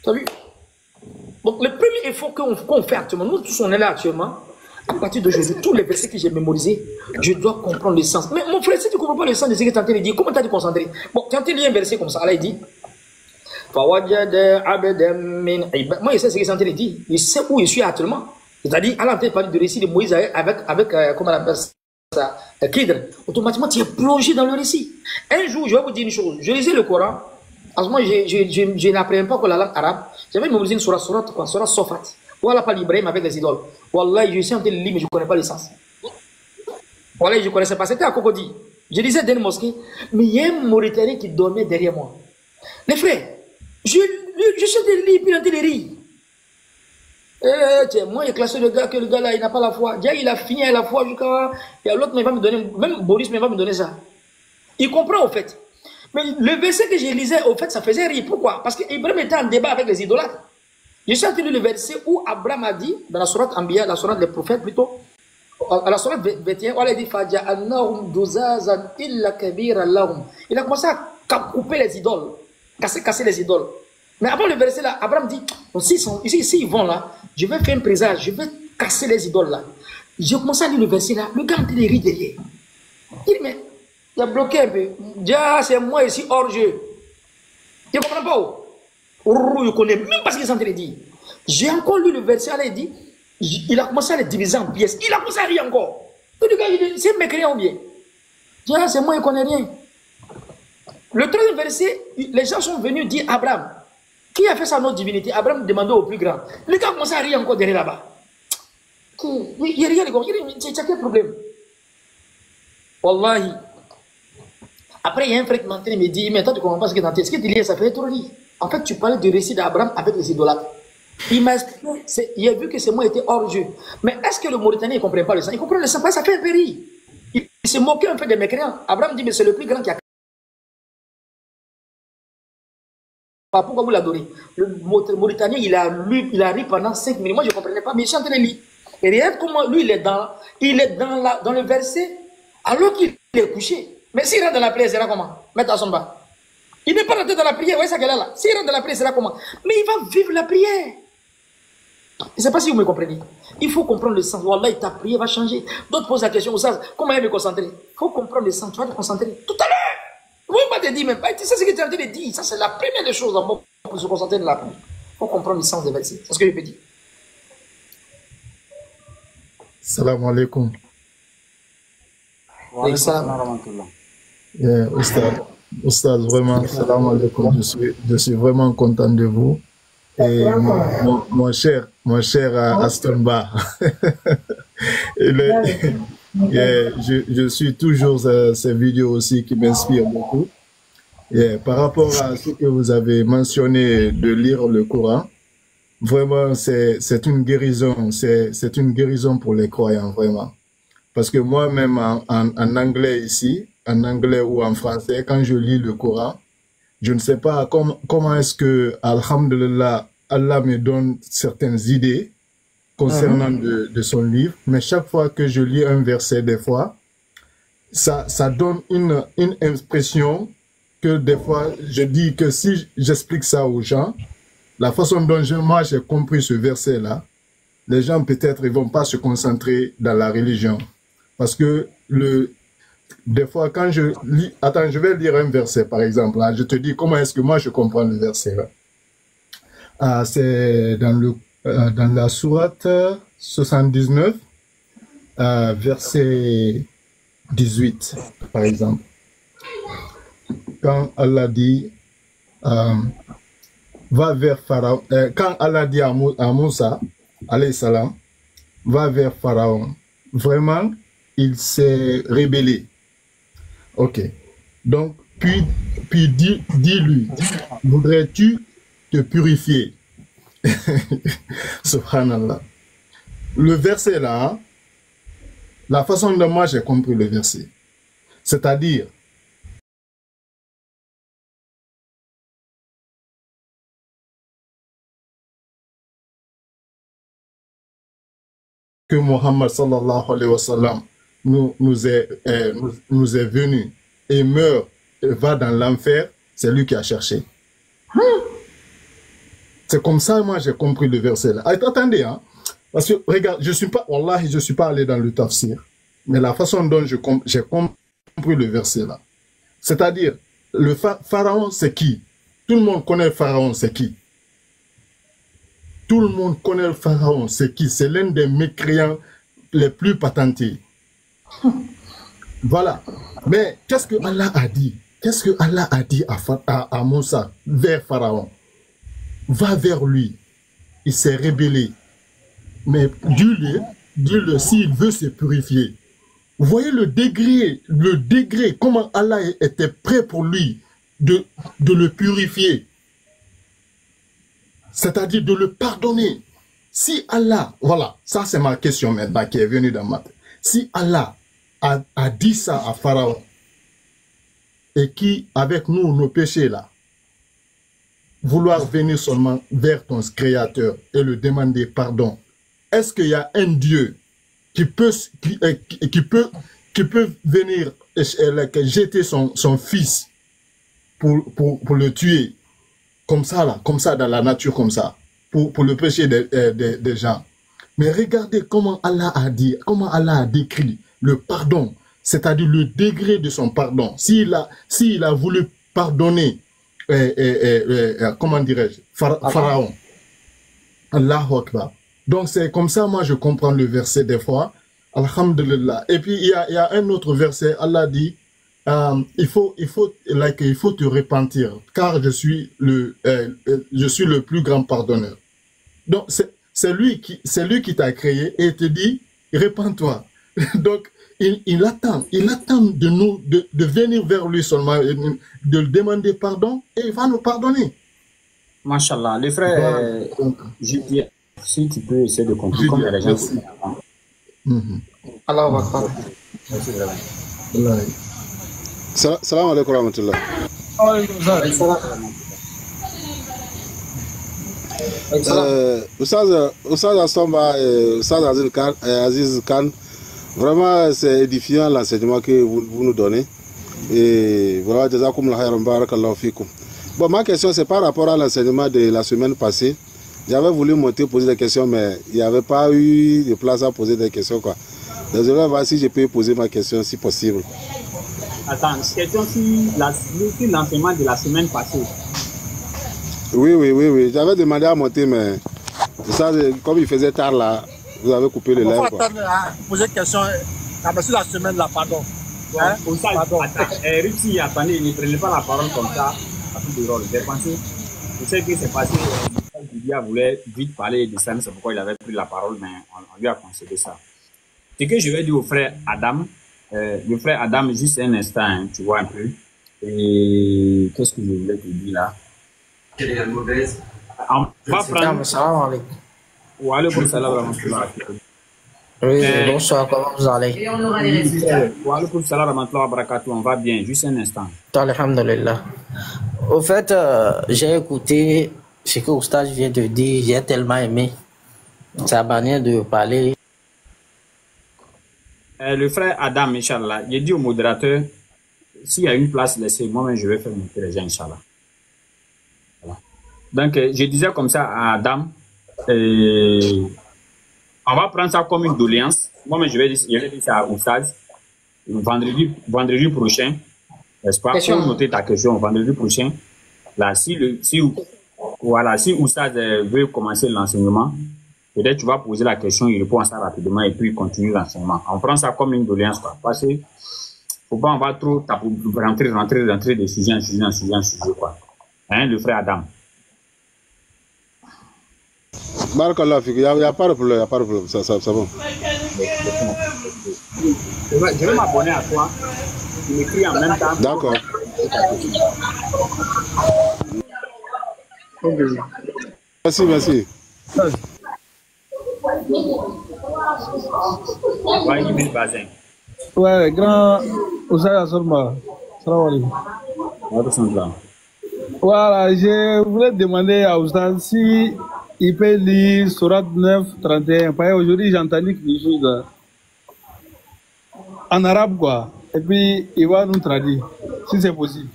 Tu as vu? Donc, le premier effort qu'on fait actuellement, nous tous on est là actuellement, à partir d'aujourd'hui, tous les versets que j'ai mémorisés, je dois comprendre le sens. Mais mon frère, si tu ne comprends pas le sens de ce que tu es en train de dire, comment tu as te concentrer? Bon, tu es en train de lire un verset comme ça, là il dit, moi je sais ce que c'est en train de dire, je sais où je suis actuellement. C'est-à-dire, Allah est en train de parler du récit de Moïse avec comment on appelle ça, Khidr. Automatiquement, tu es plongé dans le récit. Un jour, je vais vous dire une chose, je lisais le Coran, en ce moment, je n'apprends pas que la langue arabe. J'avais mémorisé une sourate Sofat. Où Allah parle d'Ibrahim avec les idoles. Wallah, je suis en train de lire, mais je ne connais pas le sens. Wallah, je ne connaissais pas. C'était à Cocody. Je lisais dans une mosquée, mais il y a un Mauritanien qui dormait derrière moi. Les frères, je suis en train de lire, puis en train de rire. Tiens, moi, j'ai classé le gars, que le gars là, il n'a pas la foi. Déjà, il a fini à la foi jusqu'à. Et l'autre, il va me donner, même Boris, il va me donner ça. Il comprend, au fait. Mais le verset que je lisais, au fait, ça faisait rire. Pourquoi? Parce qu'Ibrahim était en débat avec les idolâtres. Je suis entendu le verset où Abraham a dit, dans la sourate Anbiya, la sourate des prophètes plutôt, À la sourate 21, Allah dit Faja'annahum duzazan illa kabira lahum. Il a commencé à couper les idoles, casser les idoles. Mais avant le verset là, Abraham dit ici ils vont là, je vais faire un présage, je vais casser les idoles là. J'ai commencé à lire le verset là, le gars me dit derrière. Il dit mais il a bloqué un peu. Déjà c'est moi ici hors jeu. Tu ne comprends pas? Je connais même pas ce qu'il est en train de dire. J'ai encore lu le verset là, il dit. Il a commencé à les diviser en pièces. Il a commencé à rire encore. Tout le gars, il dit, c'est mécréant ou bien. Tiens, c'est moi, il ne connaît rien. Le troisième verset, les gens sont venus dire à Abraham, qui a fait ça à notre divinité? Abraham demandait au plus grand. Le gars a commencé à rire encore derrière là-bas. Il regarde, il dit, c'est quel problème? Wallahi. Après, il y a un frère qui m'entend, il me dit, mais toi, tu ne comprends pas ce que tu as dit. Ce que tu lis, ça fait trop rire. En fait, tu parlais du récit d'Abraham avec les idolâtres. Il m'a expliqué, il a vu que ces mots étaient hors jeu. Mais est-ce que le Mauritanien ne comprend pas le sang? Il comprend le sang, ça fait un peu rire. Il s'est moqué un peu des mécréants. Abraham dit, mais c'est le plus grand qui a... Pourquoi vous l'adorez? Le Mauritanien, il a ri pendant 5 minutes. Moi, je ne comprenais pas, mais il chante les lits. Et regarde comment lui, il est dans le verset, alors qu'il est couché. Mais s'il rentre dans la prière, c'est là comment? Mettre à son bas. Il n'est pas rentré dans la prière, vous voyez ça qu'elle est là. S'il rentre dans la prière, c'est là comment? Mais il va vivre la prière. Je ne sais pas si vous me comprenez. Il faut comprendre le sens. Wallah, ta prière va changer. D'autres posent la question au sens, comment il va me concentrer? Il faut comprendre le sens, tu vas te concentrer. Tout à l'heure, je ne vais pas te dire même pas. Tu sais ce que tu es en train de dire. Ça, c'est la première des choses pour se concentrer dans la prière. Il faut comprendre le sens des versets. C'est ce que je peux dire. Salam alaikum. Oustaz, vraiment, salam alaikum. Je suis vraiment content de vous. Et mon cher Aston Ba, je suis toujours ces vidéos aussi qui m'inspirent beaucoup. Et par rapport à ce que vous avez mentionné de lire le Coran, vraiment c'est une guérison, c'est une guérison pour les croyants, vraiment. Parce que moi-même en anglais ici, en anglais ou en français, quand je lis le Coran, je ne sais pas comment est-ce que, alhamdulillah, Allah me donne certaines idées concernant de son livre, mais chaque fois que je lis un verset, des fois, ça donne une impression que des fois, je dis que si j'explique ça aux gens, la façon dont moi j'ai compris ce verset-là, les gens peut-être ils vont pas se concentrer dans la religion. Parce que des fois, quand je lis... Attends, je vais lire un verset, par exemple. Là, je te dis comment est-ce que moi, je comprends le verset. C'est dans la sourate 79, verset 18, par exemple. Quand Allah dit... va vers Pharaon... quand Allah dit à Moussa, alayhi salam, va vers Pharaon. Vraiment, il s'est rébellé. Ok. Donc, puis dis-lui, voudrais-tu te purifier? Subhanallah. Le verset là, hein, la façon dont moi j'ai compris le verset, c'est-à-dire, que Mohammed sallallahu alayhi wa sallam nous est venu et meurt et va dans l'enfer, c'est lui qui a cherché. C'est comme ça, moi, j'ai compris le verset là. Attendez, hein, parce que, regarde, je suis pas allé dans le tafsir, mais la façon dont j'ai compris le verset là, c'est-à-dire, le pharaon, c'est qui? Tout le monde connaît le pharaon, c'est qui? Tout le monde connaît le pharaon, c'est qui? C'est l'un des mécréants les plus patentés. Voilà. Mais qu'est-ce que Allah a dit? Qu'est-ce que Allah a dit à Moussa vers Pharaon? Va vers lui. Il s'est rébellé. Mais dis-le s'il veut se purifier. Vous voyez le degré, comment Allah était prêt pour lui de le purifier. C'est-à-dire de le pardonner. Si Allah, voilà, ça c'est ma question maintenant qui est venue dans ma tête. Si Allah a dit ça à Pharaon, et qui, avec nous, nos péchés là, vouloir venir seulement vers ton Créateur et le demander pardon, est-ce qu'il y a un Dieu qui peut venir jeter son fils pour le tuer, comme ça, dans la nature, comme ça, pour le péché des gens. Mais regardez comment Allah a décrit le pardon, c'est-à-dire le degré de son pardon. S'il a voulu pardonner, comment dirais-je, Pharaon, Allahu Akbar. Donc c'est comme ça, moi je comprends le verset des fois, Alhamdulillah. Et puis il y a un autre verset, Allah dit, il faut te repentir, car je suis le plus grand pardonneur. Donc c'est lui qui t'a créé et il te dit, repens-toi. Donc il attend de venir vers lui seulement, de le demander pardon, et il va nous pardonner. Machallah, les frères, si tu peux essayer de comprendre comme les gens. Allah va faire. Salam alaikum wa rahmatullah. Oussaz Assomba et Oussaz Aziz Khan, vraiment c'est édifiant l'enseignement que vous nous donnez. Et voilà, jazakumullah khairan, barakallahu fikum. Bon, ma question c'est par rapport à l'enseignement de la semaine passée. J'avais voulu monter poser des questions, mais il n'y avait pas eu de place à poser des questions, quoi. Donc je vais voir si je peux poser ma question, si possible. Attends, question sur l'enseignement de la semaine passée. Oui. J'avais demandé à monter, mais ça, comme il faisait tard là, vous avez coupé le live. On va attendre à poser question sur la semaine là, pardon. Hein? Attends, Russi, attendez, ne prenez pas la parole comme ça, à tout de rôle. J'ai pensé, je sais que c'est passé, Didier voulait vite parler de ça, c'est pourquoi il avait pris la parole, mais on lui a concédé ça. Ce que je vais dire au frère Adam, le frère Adam, juste un instant, hein, tu vois un peu. Et qu'est-ce que je voulais te dire là? Quelle est la mauvaise? On va prendre. Salam alaikum. Wa alaikum salam wa rahmatullah. Oui, bonsoir, comment vous allez? Wa alaikum salam wa rahmatullah wa barakatuh. On va bien, juste un instant. Alhamdulillah. Au fait, j'ai écouté ce que Oustaz vient de dire, j'ai tellement aimé sa manière de parler. Le frère Adam, Inch'Allah, il dit au modérateur, s'il y a une place laissée, moi-même je vais faire monter les gens, Inch'Allah. Voilà. Donc, je disais comme ça à Adam, on va prendre ça comme une doléance. Moi-même je vais dire ça à Oustaz, vendredi prochain, n'est-ce pas? Pour noter ta question, vendredi prochain, là, si Oustaz veut commencer l'enseignement, peut-être tu vas poser la question, il répond à ça rapidement et puis il continue l'enseignement. On prend ça comme une doléance, quoi. Parce que faut pas, on va trop rentrer de sujet en sujet, quoi. Hein, le frère Adam. Barakallah, il n'y a pas de problème, ça va. Je vais m'abonner à toi. Tu m'écris en même temps. D'accord. Merci. Ouais, grand Oussaz Assomba. Salam alaikum. Voilà, je voulais demander à Oustaz si il peut lire Surat 9, 31. Parce qu'aujourd'hui, j'ai entendu quelque chose en arabe, quoi. Et puis, il va nous traduire, si c'est possible.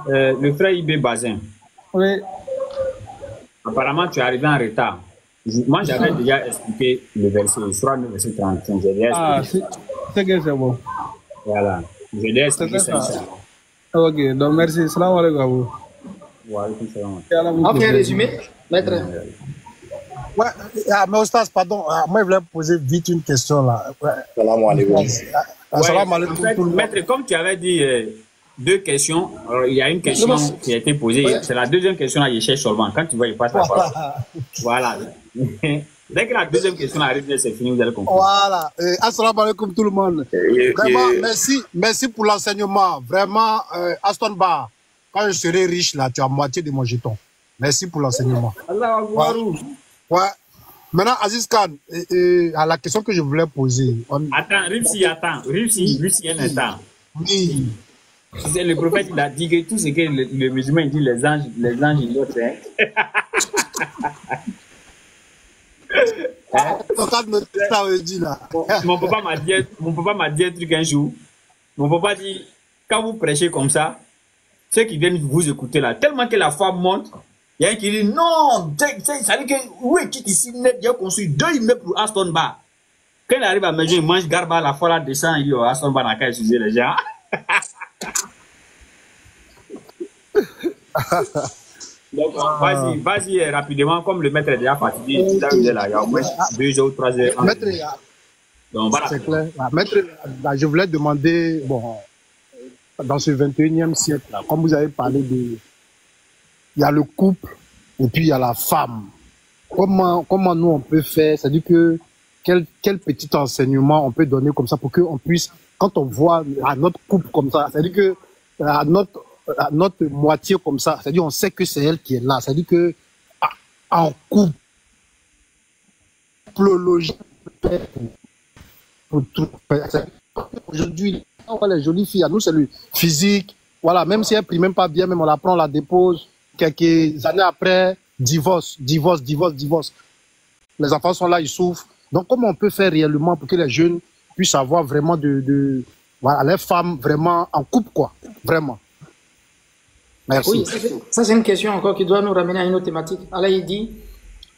Le frère Ibé Bazin. Oui. Apparemment, tu es arrivé en retard. Moi, j'avais déjà expliqué le verset, Surat 9, verset 31. Ah, c'est que c'est bon. Voilà. Je l'ai expliqué ça. Ok, donc merci. Salam alaikum à vous. On fait un résumé, maître. Ouais, mais Oustaz, pardon, moi je voulais poser vite une question là. Salam alaikum. Salam alaikum. En fait, maître, comme tu avais dit deux questions, alors il y a une question qui a été posée, c'est la deuxième question là, je cherche seulement. Quand tu vois, il passe la parole. Voilà. Dès que la deuxième question arrive, c'est fini, vous allez comprendre. Voilà. Assalamu alaikum tout le monde. Vraiment, merci pour l'enseignement. Vraiment, Aston Bar, quand je serai riche là, tu as moitié de mon jeton. Merci pour l'enseignement. Ouais. Maintenant, Aziz Khan, à la question que je voulais poser. Attends, Ripsi, un instant. Oui. C'est le prophète, il a dit que tout ce que le musulman dit, les anges, ils l'ont fait. Hein? Ça veut dire là. Mon papa m'a dit un truc un jour. Mon papa dit, quand vous prêchez comme ça, ceux qui viennent vous écouter là, tellement que la foi monte, il y a un qui dit non, ça veut dire que où est-il ici, il a construit 2 immeubles pour Aston Bar. Quand il arrive à manger, il mange garba, la foi là descend, il dit Aston Bar n'a qu'à utiliser les gens. Donc, vas-y rapidement, comme le maître est déjà fatigué, il est là, il y a au moins 2 heures ou 3 heures. Maître, donc voilà. C'est clair. Maître, je voulais demander, bon, dans ce 21e siècle, là, comme vous avez parlé de... Il y a le couple et puis il y a la femme. Comment nous on peut faire? C'est-à-dire que quel petit enseignement on peut donner comme ça pour qu'on puisse, quand on voit à notre couple comme ça, c'est-à-dire que à notre moitié comme ça, c'est-à-dire on sait que c'est elle qui est là, c'est-à-dire que en couple, aujourd'hui, on voit les jolies filles, à nous c'est le physique, voilà, même si elle ne prie même pas bien, même on la prend, on la dépose, quelques années après, divorce. Les enfants sont là, ils souffrent. Donc comment on peut faire réellement pour que les jeunes puissent avoir vraiment voilà, les femmes vraiment en couple, quoi, vraiment. Merci. Oui, ça c'est une question encore qui doit nous ramener à une autre thématique. Allah il dit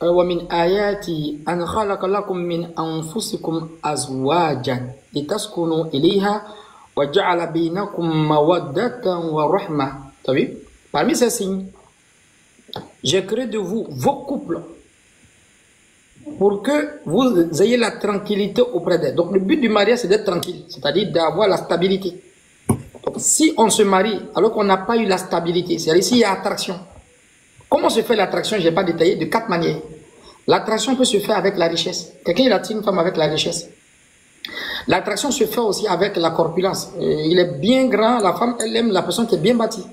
وَمِنْ آيَاتِ أَنْ خَلَقَ لَكُم مِّنْ أَنفُسِكُمْ أَزْوَاجًا لِتَسْكُنُوا إِلَيْهَا وَجَعَلَ بَيْنَكُم مَّوَدَّةً وَرَحْمَةً. T'as vu? Parmi ces signes, j'ai créé de vous vos couples pour que vous ayez la tranquillité auprès d'elle. Donc le but du mariage c'est d'être tranquille, c'est-à-dire d'avoir la stabilité. Donc, si on se marie alors qu'on n'a pas eu la stabilité, c'est-à-dire s'il y a attraction. Comment se fait l'attraction? Je n'ai pas détaillé, de 4 manières. L'attraction peut se faire avec la richesse. Quelqu'un il attire une femme avec la richesse. L'attraction se fait aussi avec la corpulence. Il est bien grand, la femme elle aime la personne qui est bien bâtie.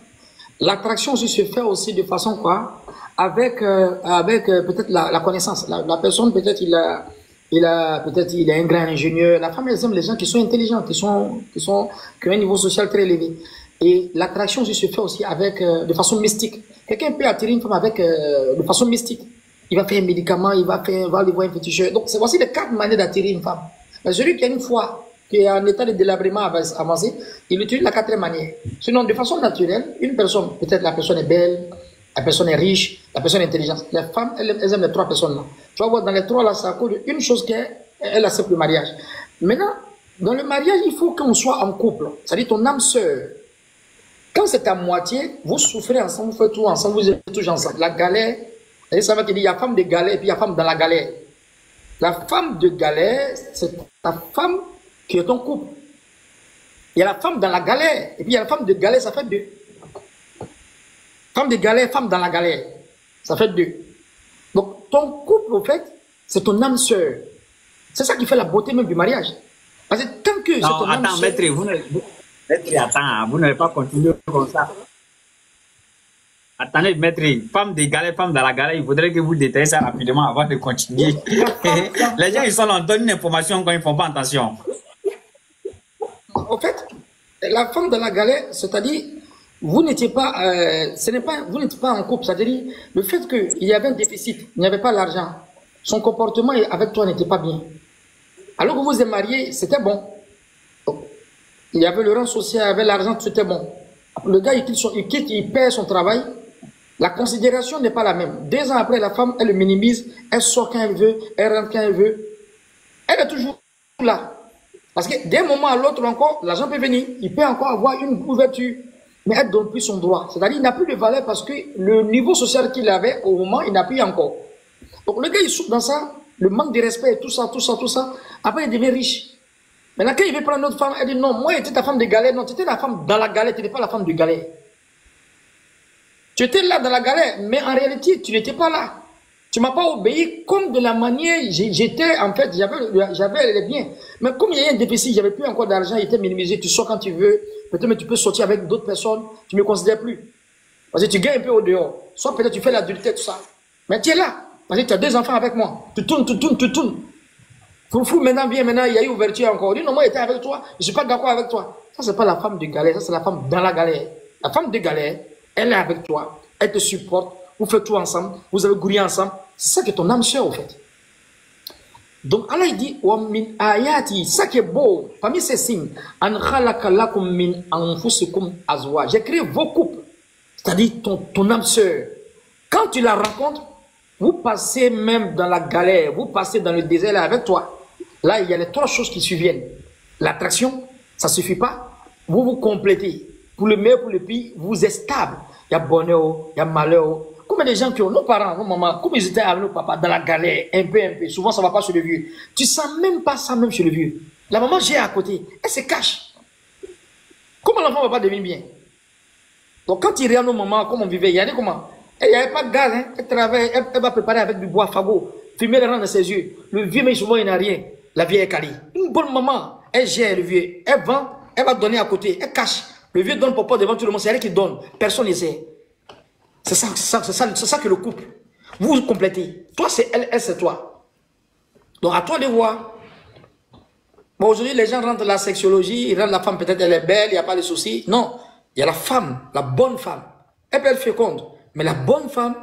L'attraction aussi se fait aussi de façon quoi? Avec peut-être la connaissance. La personne peut-être il est un grand ingénieur. La femme elle aime les gens qui sont intelligents, qui ont un niveau social très élevé. Et l'attraction aussi se fait aussi avec de façon mystique. Quelqu'un peut attirer une femme avec de façon mystique. Il va faire un médicament, il va aller voir un féticheur. Donc c'est voici les 4 manières d'attirer une femme. Mais celui qui a une foi, qui est en état de délabrement avancé, il utilise la 4e manière. Sinon, de façon naturelle, une personne, peut-être la personne est belle, la personne est riche, la personne est intelligente. Les femmes, elles aiment les 3 personnes là. Tu vas voir, dans les 3 là, ça cause une chose qu'elle accepte le mariage. Maintenant, dans le mariage, il faut qu'on soit en couple. C'est-à-dire ton âme sœur. Quand c'est à moitié, vous souffrez ensemble, vous faites tout ensemble, vous êtes toujours ensemble. La galère, ça va te dire, il y a femme de galère et puis il y a femme dans la galère. La femme de galère, c'est ta femme qui est ton couple. Il y a la femme dans la galère et puis il y a la femme de galère, ça fait 2. Femme de galère, femme dans la galère, ça fait 2. Donc ton couple, au fait, c'est ton âme sœur. C'est ça qui fait la beauté même du mariage. Parce que tant que c'est ton âme sœur... Maître, vous n'avez pas continué comme ça. Attendez, maître, femme de galère, femme dans la galère, il faudrait que vous détaillez ça rapidement avant de continuer. Les gens, ils sont là, on donne une information quand ils ne font pas attention. En fait, la femme dans la galère, c'est-à-dire, vous n'étiez pas, vous n'étiez pas en couple, c'est-à-dire, le fait qu'il y avait un déficit, il n'y avait pas l'argent, son comportement avec toi n'était pas bien. Alors que vous êtes mariés, c'était bon. Il y avait le rang social, il y avait l'argent, c'était bon. Le gars, il quitte, il perd son travail. La considération n'est pas la même. 2 ans après, la femme, elle le minimise, elle sort quand elle veut, elle rentre quand elle veut. Elle est toujours là. Parce que d'un moment à l'autre encore, l'argent peut venir. Il peut encore avoir une ouverture. Mais elle ne donne plus son droit. C'est-à-dire qu'il n'a plus de valeur parce que le niveau social qu'il avait au moment, il n'a plus encore. Donc le gars, il souffre dans ça, le manque de respect, tout ça. Après, il devient riche. Maintenant, quand il veut prendre notre femme, elle dit non, moi, j'étais ta femme de galère. Non, tu étais la femme dans la galère, tu n'étais pas la femme de galère. Tu étais là dans la galère, mais en réalité, tu n'étais pas là. Tu ne m'as pas obéi comme de la manière, j'étais, en fait, j'avais les biens. Mais comme il y a un déficit, j'avais plus encore d'argent, il était minimisé, tu sors quand tu veux, peut-être mais tu peux sortir avec d'autres personnes, tu ne me considères plus. Parce que tu gagnes un peu au dehors. Soit peut-être tu fais l'adultère, tout ça. Mais tu es là, parce que tu as 2 enfants avec moi. Tu tournes. Fou, maintenant, viens, maintenant, il y a eu ouverture encore. Dis non, moi, j'étais avec toi, je ne suis pas d'accord avec toi. Ça, c'est pas la femme de galère, ça, c'est la femme dans la galère. La femme de galère, elle est avec toi, elle te supporte, vous faites tout ensemble, vous avez gouré ensemble. C'est ça qui est ton âme sœur, en fait. Donc Allah il dit wa min ayati, ça qui est beau, parmi ces signes, an khalaqa lakum min anfusikum azwaj. J'ai créé vos couples, c'est-à-dire ton âme sœur. Quand tu la rencontres, vous passez même dans la galère, vous passez dans le désert là avec toi. Là, il y a les 3 choses qui surviennent. L'attraction, ça ne suffit pas. Vous vous complétez. Pour le meilleur, pour le pire, vous êtes stable. Il y a bonheur, il y a malheur. Combien de gens qui ont, nos parents, nos mamans, comme ils étaient avec nos papas dans la galère, un peu. Souvent, ça ne va pas chez le vieux. Tu sens même pas ça même chez le vieux. La maman gère à côté. Elle se cache. Comment l'enfant ne va pas devenir bien? Donc, quand il regarde nos mamans, comment on vivait, il y a des comment? Il n'y avait pas de gaz, hein. Elle va préparer avec du bois fagot, fumer les rangs dans ses yeux. Le vieux, mais souvent, il n'a rien. La vieille est calée. Une bonne maman, elle gère le vieux. Elle vend, elle va donner à côté, elle cache. Le vieux donne pour pas devant tout le monde, c'est elle qui donne. Personne ne sait. C'est ça que le couple. Vous vous complétez. Toi, c'est elle, elle, c'est toi. Donc, à toi de voir. Bon, aujourd'hui, les gens rentrent dans la sexologie, ils rentrent la femme, peut-être elle est belle, il n'y a pas de soucis. Non, il y a la femme, la bonne femme. Elle peut être féconde. Mais la bonne femme,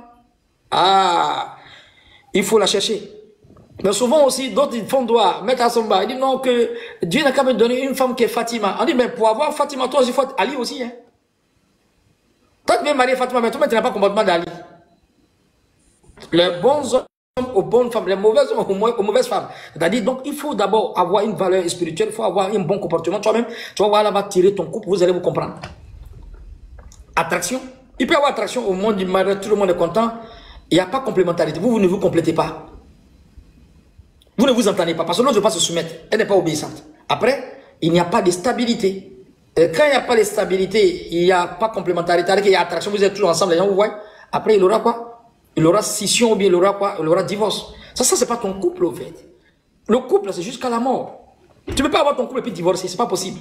il faut la chercher. Mais souvent aussi, d'autres ils font droit, mettre à son bas. Ils disent non, que Dieu n'a qu'à me donner une femme qui est Fatima. On dit, mais pour avoir Fatima, toi aussi, il faut être Ali aussi. Hein. Toi, tu viens marier Fatima, mais toi, tu n'as pas le comportement d'Ali. Les bons hommes aux bonnes femmes, les mauvais hommes aux mauvaises femmes. C'est-à-dire, donc, il faut d'abord avoir une valeur spirituelle, il faut avoir un bon comportement. Toi-même, tu vas voir, là, va tirer ton couple, vous allez vous comprendre. Attraction. Il peut y avoir attraction au monde du mariage, tout le monde est content. Il n'y a pas complémentarité. Vous ne vous complétez pas. Vous ne vous entendez pas. Parce que l'autre ne veut pas se soumettre. Elle n'est pas obéissante. Après, il n'y a pas de stabilité. Et quand il n'y a pas de stabilité, il n'y a pas de complémentarité. Il y a attraction, vous êtes toujours ensemble, les gens vous voient. Après, il aura quoi? Il aura scission ou bien il aura quoi? Il aura divorce. Ça c'est pas ton couple, au fait. Le couple, c'est jusqu'à la mort. Tu ne peux pas avoir ton couple et puis divorcer. C'est pas possible.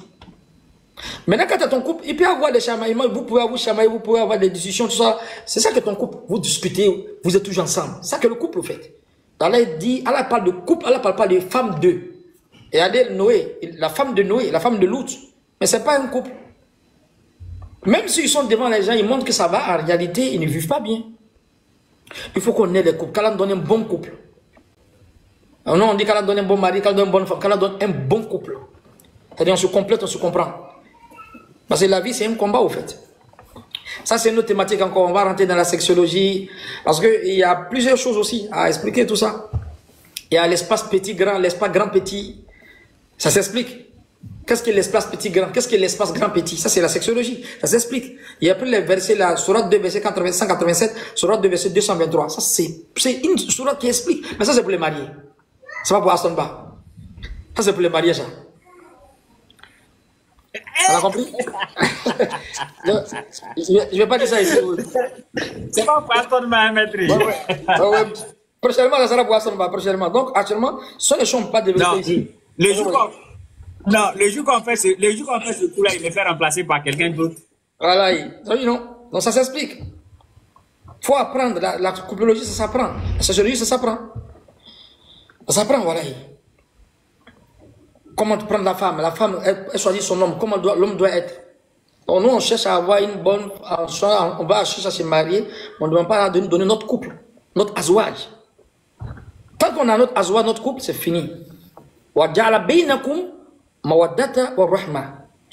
Maintenant, quand tu as ton couple, il peut y avoir des chamaillements, vous pouvez vous chamailler, vous pouvez avoir des discussions, tout ça. C'est ça que ton couple. Vous discutez, vous êtes toujours ensemble. C'est ça que le couple, au fait. Allah dit, Allah parle de couple, Allah parle pas de femme d'eux. Et elle dit Noé, la femme de Noé, la femme de Lot. Mais c'est pas un couple. Même s'ils sont devant les gens, ils montrent que ça va, en réalité, ils ne vivent pas bien. Il faut qu'on ait des couples, qu'Allah donne un bon couple. Non, on dit qu'Allah donne un bon mari, qu'Allah donne une bonne femme, qu'Allah donne un bon couple. C'est-à-dire, on se complète, on se comprend. Parce que la vie, c'est un combat, au fait. Ça, c'est une autre thématique encore. On va rentrer dans la sexologie. Parce qu'il y a plusieurs choses aussi à expliquer tout ça. Il y a l'espace petit-grand, l'espace grand-petit. Ça s'explique. Qu'est-ce que l'espace petit-grand? Qu'est-ce que l'espace grand-petit? Ça, c'est la sexologie. Ça s'explique. Il y a plus les versets là, Sourate 2, verset 187, Sourate 2, verset 223. Ça, c'est une sourate qui explique. Mais ça, c'est pour les mariés. C'est pas pour Aston Ba. Ça, c'est pour les mariés, ça. On a compris? Je vais pas dire ça ici. C'est pas pour Aston Ba, maître. Ouais. Prochainement, ça sera pour Aston Ba. Prochainement. Donc, actuellement, ce ne sont pas développés ici. Le jour qu'on fait ce coup-là, il me fait remplacer par quelqu'un d'autre. Voilà, non. Donc, ça s'explique. Il faut apprendre. La coupologie, ça s'apprend. La sociologie, ça s'apprend. Ça s'apprend, voilà. Comment prendre la femme, elle choisit son homme, comment l'homme doit être. Donc nous, on cherche à avoir une bonne, on va chercher à se marier, on ne demande pas à donner notre couple, notre azouage. Tant qu'on a notre azouage, notre couple, c'est fini. Tu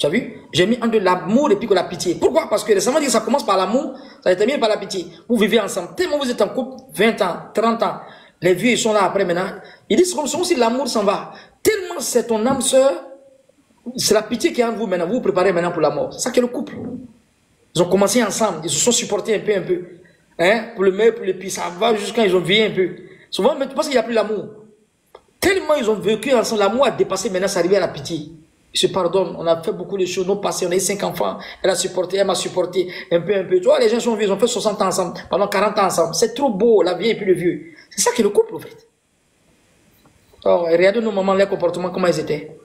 as vu? J'ai mis entre l'amour et puis que la pitié. Pourquoi? Parce que récemment, ça commence par l'amour, ça termine par la pitié. Vous vivez ensemble, tellement vous êtes en couple, 20 ans, 30 ans, les vieux ils sont là après maintenant. Ils disent comme si l'amour s'en va. Tellement c'est ton âme sœur, c'est la pitié qui est en vous maintenant. Vous vous préparez maintenant pour la mort. C'est ça qu'est le couple. Ils ont commencé ensemble, ils se sont supportés un peu. Hein? Pour le meilleur, pour le pire, ça va jusqu'à ils ont vieilli un peu. Souvent, mais tu penses qu'il n'y a plus l'amour. Tellement ils ont vécu ensemble, l'amour a dépassé, maintenant c'est arrivé à la pitié. Ils se pardonnent, on a fait beaucoup de choses, nos passés, on a eu 5 enfants, elle a supporté, elle m'a supporté, un peu. Tu vois, les gens sont vieux, ils ont fait 60 ans ensemble, pendant 40 ans ensemble. C'est trop beau, la vie et puis le vieux. C'est ça qui est le couple, en fait. Alors, regardez nos mamans, les comportements, comment ils étaient.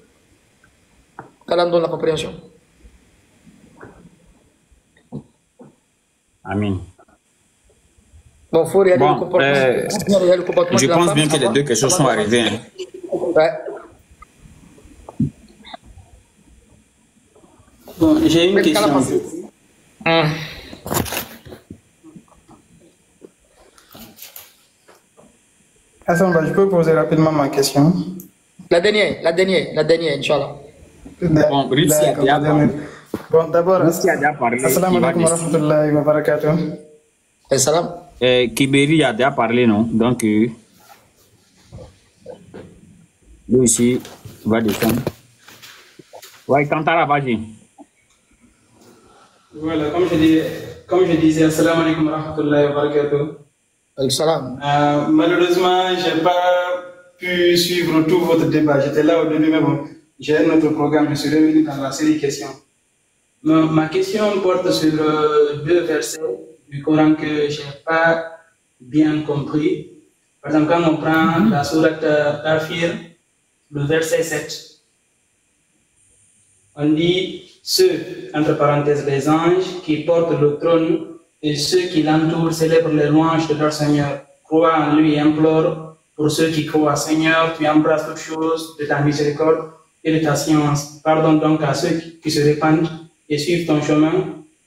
Qu'Allah nous donne la compréhension. Amen. Bon, il faut regarder le comportement. Je pense bien que les deux questions sont arrivées. Hein. Ouais. Bon, j'ai une question. Hassan, je peux poser rapidement ma question? La dernière, Inch'Allah. Bon, Ritsi a déjà parlé. Bon, d'abord, Assalamu alaikum wa rahmatullahi wa barakatuh. Salam. Kiberi a déjà parlé, non? Donc, lui aussi va descendre. Ouais, Kantara, vas-y. Voilà, comme je disais, assalamu alaikum wa rahmatullahi wa barakatuh. Salam. Malheureusement, je n'ai pas pu suivre tout votre débat. J'étais là au début, mais bon, j'ai un autre programme, je suis revenu dans la série questions. Ma question porte sur deux versets du Coran que je n'ai pas bien compris. Par exemple, quand on prend la sourate Kafir, le verset 7, on dit ceux, entre parenthèses, les anges qui portent le trône et ceux qui l'entourent célèbrent les louanges de leur Seigneur, croient en lui et implorent pour ceux qui croient. Seigneur, tu embrasses toutes choses de ta miséricorde et de ta science. Pardonne donc à ceux qui se répandent et suivent ton chemin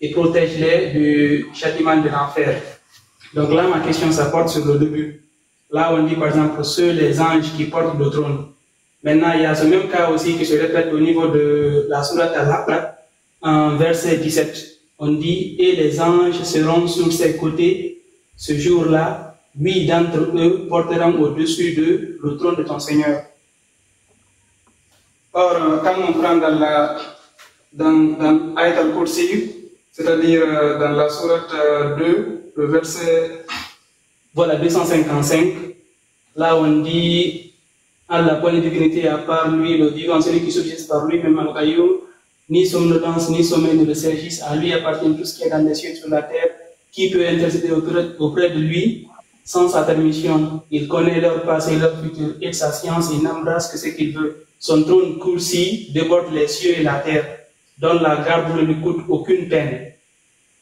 et protège-les du châtiment de l'enfer. Donc là, ma question, ça porte sur le début. Là, on dit par exemple ceux, les anges qui portent le trône. Maintenant, il y a ce même cas aussi qui se répète au niveau de la sourate Al-Haqq, en verset 17. On dit, et les anges seront sur ses côtés ce jour-là, 8 d'entre eux porteront au-dessus d'eux le trône de ton Seigneur. Or, quand on prend dans Ayat al-Kursi, c'est-à-dire dans la sourate 2, le verset 255, là on dit Allah, point de divinité à part lui, le vivant, celui qui subsiste par lui-même, Al-Qayyum, ni somnolence, ni sommeil ne le service, à lui appartient tout ce qui est dans les cieux et sur la terre, qui peut intercéder auprès de lui sans sa permission. Il connaît leur passé, leur futur, et sa science, il n'embrasse que ce qu'il veut. Son trône Kursi déborde les cieux et la terre, dont la garde ne lui coûte aucune peine.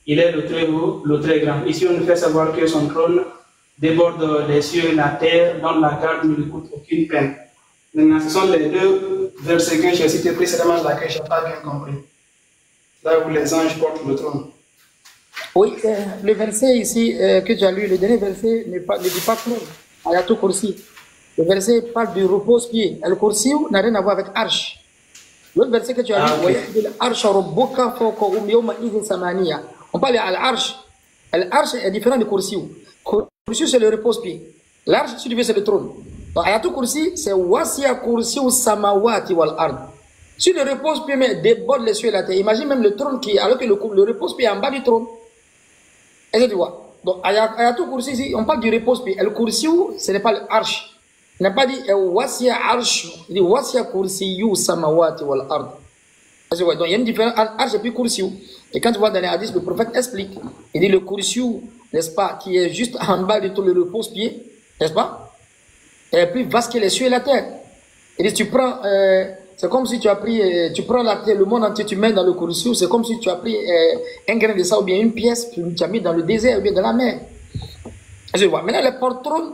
Il est le très haut, le très grand. Ici, on nous fait savoir que son trône déborde les cieux et la terre, dont la garde ne lui coûte aucune peine. Maintenant, ce sont les deux versets que j'ai cités précédemment, là que je n'ai pas bien compris. Là où les anges portent le trône. Oui, le verset ici que tu as lu, le dernier verset ne dit pas trône. Ayatul Kursi. Le verset parle du repose-pied. Le Kursi n'a rien à voir avec Arsh. L'autre verset que tu as lu, on parle de l'Arsh. L'Arsh est différent du Kursi. Kursi, c'est le repose-pied. L'Arsh, si tu veux, c'est le trône. Donc, Ayatul Kursi, c'est Wasiya Kursi ou Samawati wal Ard. Si le repose-pied déborde les cieux et la terre, imagine même le trône qui, alors que le repose-pied est en bas du trône. Est-ce que tu vois? Donc, Ayatul Kursi, ici, on parle du repose-pied. Le Kursi, ce n'est pas l'Arsh. Il n'a pas dit Wasiya Arsh, il dit Wasiya Kursi ou Samawati wal Ard. Donc, il y a une différence entre Arsh et puis Kursi. Et quand tu vois dans les hadiths, le prophète explique. Il dit le Kursi, n'est-ce pas, qui est juste en bas de tout le repose-pied, n'est-ce pas? Et plus vaste que les cieux et la terre. Il dit, tu prends, c'est comme si tu as pris, tu prends la terre, le monde entier, tu mets dans le Kursi, c'est comme si tu as pris un grain de ça ou bien une pièce, tu as mis dans le désert ou bien dans la mer. Je vois. Maintenant, les porte-trônes,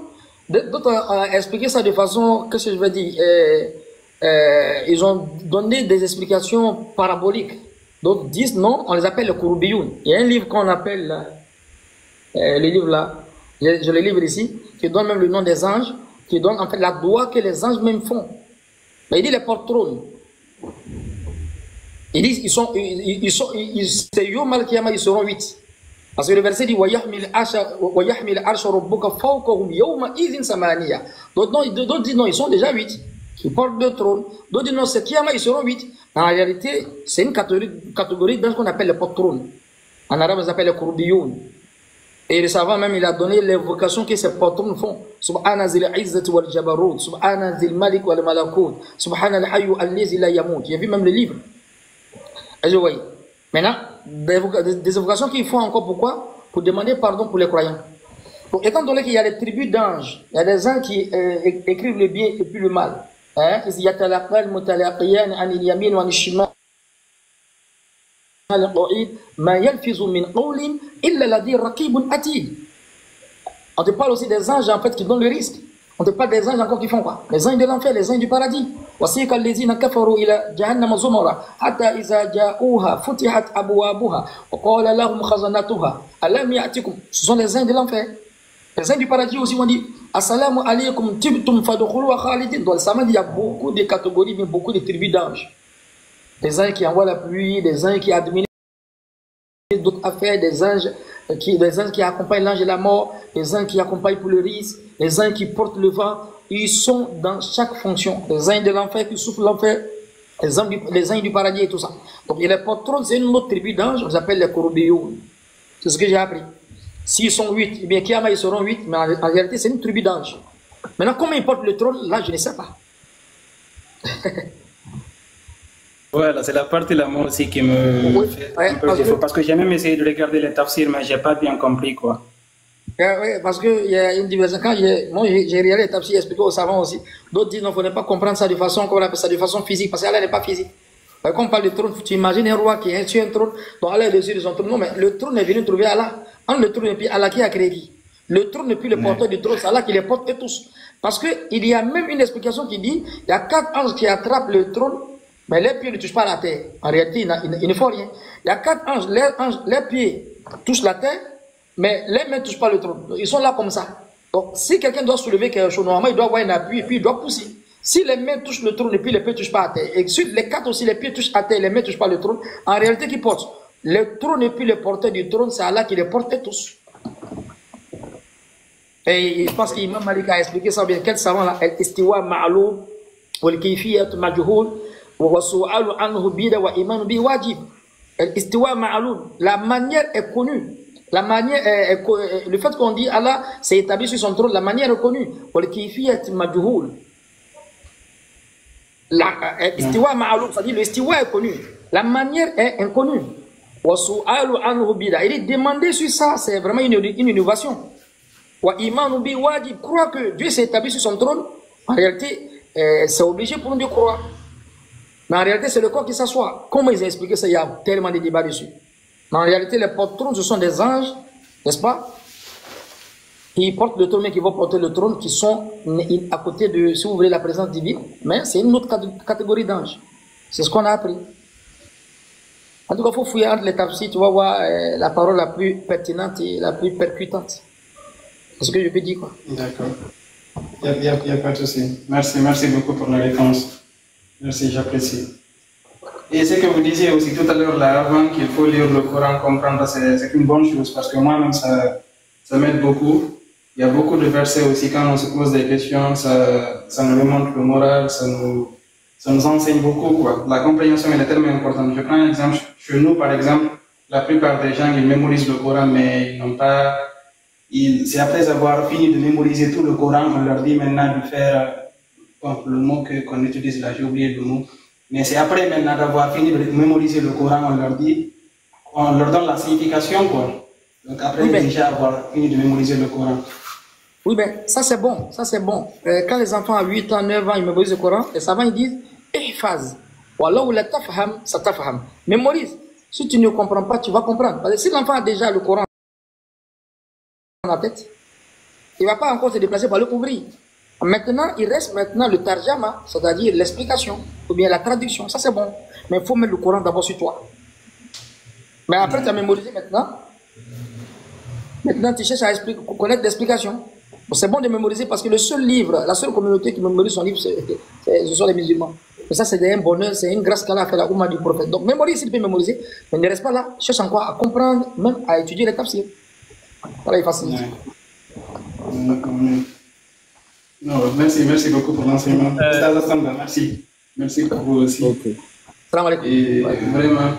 d'autres ont expliqué ça de façon, qu'est-ce que je veux dire, ils ont donné des explications paraboliques. D'autres disent non, on les appelle les Kurubiyoun. Il y a un livre qu'on appelle, le livre là, je le livre ici, qui donne même le nom des anges, qui donne en fait la doigt que les anges même font. Mais il dit les porte-trônes. Il dit c'est Yom al-Qiyamah, ils seront 8. Parce que le verset dit وَيَحْمِلْ عَرْشَ رَبُّكَ فَوْقَهُمْ يَوْمَ إِذٍ ثَمَانِيَةٌ. D'autres disent non, ils sont déjà 8. Ils portent deux trônes. D'autres disent non, c'est Qiyamah, ils seront 8. En réalité, c'est une catégorie dans ce qu'on appelle les porte-trônes. En arabe, ils appellent les Kurbiyoun. Et le savant même, il a donné l'évocation que ces porte-trônes font. Subhana zil izzati wal jabarut, Subhana zil malik wal malakut, Subhana al hayyu allazi la yamut. J'ai vu même le livre. Et je vois. Maintenant, des évocations qu'ils font encore, pourquoi? Pour demander pardon pour les croyants. Donc, étant donné qu'il y a des tribus d'anges, il y a des anges qui écrivent le bien et puis le mal. Il y a talaqal mutalaqiyan an il-yamin wa al-shimal. On te parle aussi des anges en fait qui donnent le risque. On te parle des anges encore qui font quoi? Les anges de l'enfer, les anges du paradis. وَسِيقَ الَّذِينَ كَفَرُوا إِلَى جَهَنَّمَ زُمَرًا حَتَّى إِذَا جَاءُوهَا فُتِحَتْ أَبْوَابُهَا وَقَالَ لَهُمْ خَزَنَتُهَا أَلَمْ يَأْتِكُمْ. Ce sont les anges de l'enfer. Les gens du paradis aussi vont dire Assalamu alaikum tibtum fadkhulu wa khalidin. Dans le Saman, il y a beaucoup de catégories, mais beaucoup de tribus d'anges. Des anges qui envoient la pluie, des anges qui administrent d'autres affaires, des anges qui accompagnent l'ange de la mort, des anges qui accompagnent pour le risque, les anges qui portent le vent. Ils sont dans chaque fonction. Les anges de l'enfer qui souffrent l'enfer, les anges du paradis et tout ça. Donc, il les porte, c'est une autre tribu d'anges, on les appelle les Korobéoun. C'est ce que j'ai appris. S'ils sont 8, eh bien, Kiyama, ils seront 8, mais en réalité, c'est une tribu d'anges. Maintenant, comment ils portent le trône, là, je ne sais pas. Voilà, c'est la partie là, moi aussi, qui me fait un peu défaut. Parce que j'ai même essayé de regarder les tafsirs, mais je n'ai pas bien compris, quoi. Oui, parce qu'il y a une diversion. Quand moi, j'ai regardé les tafsirs expliqués aux savants aussi. D'autres disent, non, il ne faut pas comprendre ça de façon, qu'on appelle ça, de façon physique, parce qu'Allah n'est pas physique. Quand on parle de trône, tu imagines un roi qui est sur un trône, dont Allah est dessus de son trône. Non, mais le trône est venu trouver Allah. Entre le trône et puis Allah qui a créé qui? Le trône n'est plus le porteur du trône, c'est Allah qui les porte tous. Parce qu'il y a même une explication qui dit, il y a 4 anges qui attrapent le trône, mais les pieds ne touchent pas la terre. En réalité, il ne faut rien. Il y a 4 anges, les pieds touchent la terre, mais les mains ne touchent pas le trône. Ils sont là comme ça. Donc, si quelqu'un doit soulever quelque chose, normalement, il doit avoir un appui et puis il doit pousser. Si les mains touchent le trône et puis les pieds ne touchent pas à terre, et si les 4 aussi, les pieds touchent à terre et les mains ne touchent pas le trône, en réalité, qui porte? Le trône et puis le porteur du trône, c'est Allah qui les porte tous. Et je pense qu'Imam Malik a expliqué ça bien. Quel savant là? Al-istiwa ma'aloum, wal-kayfiyat majhoul, wa su'alu anhu bida wa imanu bi wajib. Al-istiwa ma'aloum, la manière est connue. La manière le fait qu'on dit Allah s'est établi sur son trône, la manière est connue. Wal-kayfiyat majhoul. L'istiwa ma'aloum, c'est-à-dire l'istiwa est connu. La manière est inconnue. Wa su'alu anhu bida. Il est demandé sur ça, c'est vraiment une innovation. Wa imanu bi wajib, croire que Dieu s'est établi sur son trône, en réalité, c'est obligé pour nous de croire. Mais en réalité, c'est le corps qui s'assoit. Comment ils ont expliqué ça? Il y a tellement de débats dessus. Mais en réalité, les porte-trônes, ce sont des anges, n'est-ce pas? Qui portent le trône, mais qui vont porter le trône, qui sont à côté de, si vous voulez, la présence divine. Mais c'est une autre catégorie d'anges. C'est ce qu'on a appris. En tout cas, il faut fouiller entre les tafsirs, tu vas voir la parole la plus pertinente et la plus percutante. C'est ce que je peux dire, quoi. D'accord. Il n'y a pas de souci. Merci beaucoup pour la réponse. Merci, j'apprécie. Et ce que vous disiez aussi tout à l'heure, là, avant qu'il faut lire le Coran, comprendre, c'est une bonne chose, parce que moi-même, ça m'aide beaucoup. Il y a beaucoup de versets aussi, quand on se pose des questions, ça nous remonte le moral, ça nous enseigne beaucoup, quoi. La compréhension, elle est tellement importante. Je prends un exemple. Chez nous, par exemple, la plupart des gens, ils mémorisent le Coran, mais ils n'ont pas... C'est après avoir fini de mémoriser tout le Coran, on leur dit maintenant de faire le mot qu'on utilise là, j'ai oublié le mot. Mais c'est après maintenant d'avoir fini de mémoriser le Coran, on leur donne la signification, quoi. Donc après déjà avoir fini de mémoriser le Coran. Oui, ben ça c'est bon, ça c'est bon. Quand les enfants à 8 ans, 9 ans, ils mémorisent le Coran, les savants ils disent ihfaz. Wallah ou la tafham, ça tafham. Mémorise. Si tu ne comprends pas, tu vas comprendre. Parce que si l'enfant a déjà le Coran dans la tête, il ne va pas encore se déplacer pour le couvrir. Maintenant, il reste maintenant le tarjama, c'est-à-dire l'explication, ou bien la traduction. Ça, c'est bon. Mais il faut mettre le Coran d'abord sur toi. Mais après, tu as mémorisé maintenant. Maintenant, tu cherches à connaître l'explication. Bon, c'est bon de mémoriser parce que le seul livre, la seule communauté qui mémorise son livre, ce sont les musulmans. Et ça, c'est un bonheur, c'est une grâce qu'Allah a fait la Oumma du prophète. Donc, mémorise, s'il peut mémoriser, mais ne reste pas là. Cherche encore à comprendre, même à étudier les tafsirs. Voilà, il facilite. Non, merci beaucoup pour l'enseignement. Merci pour vous aussi. Salam alaikum. Et vraiment.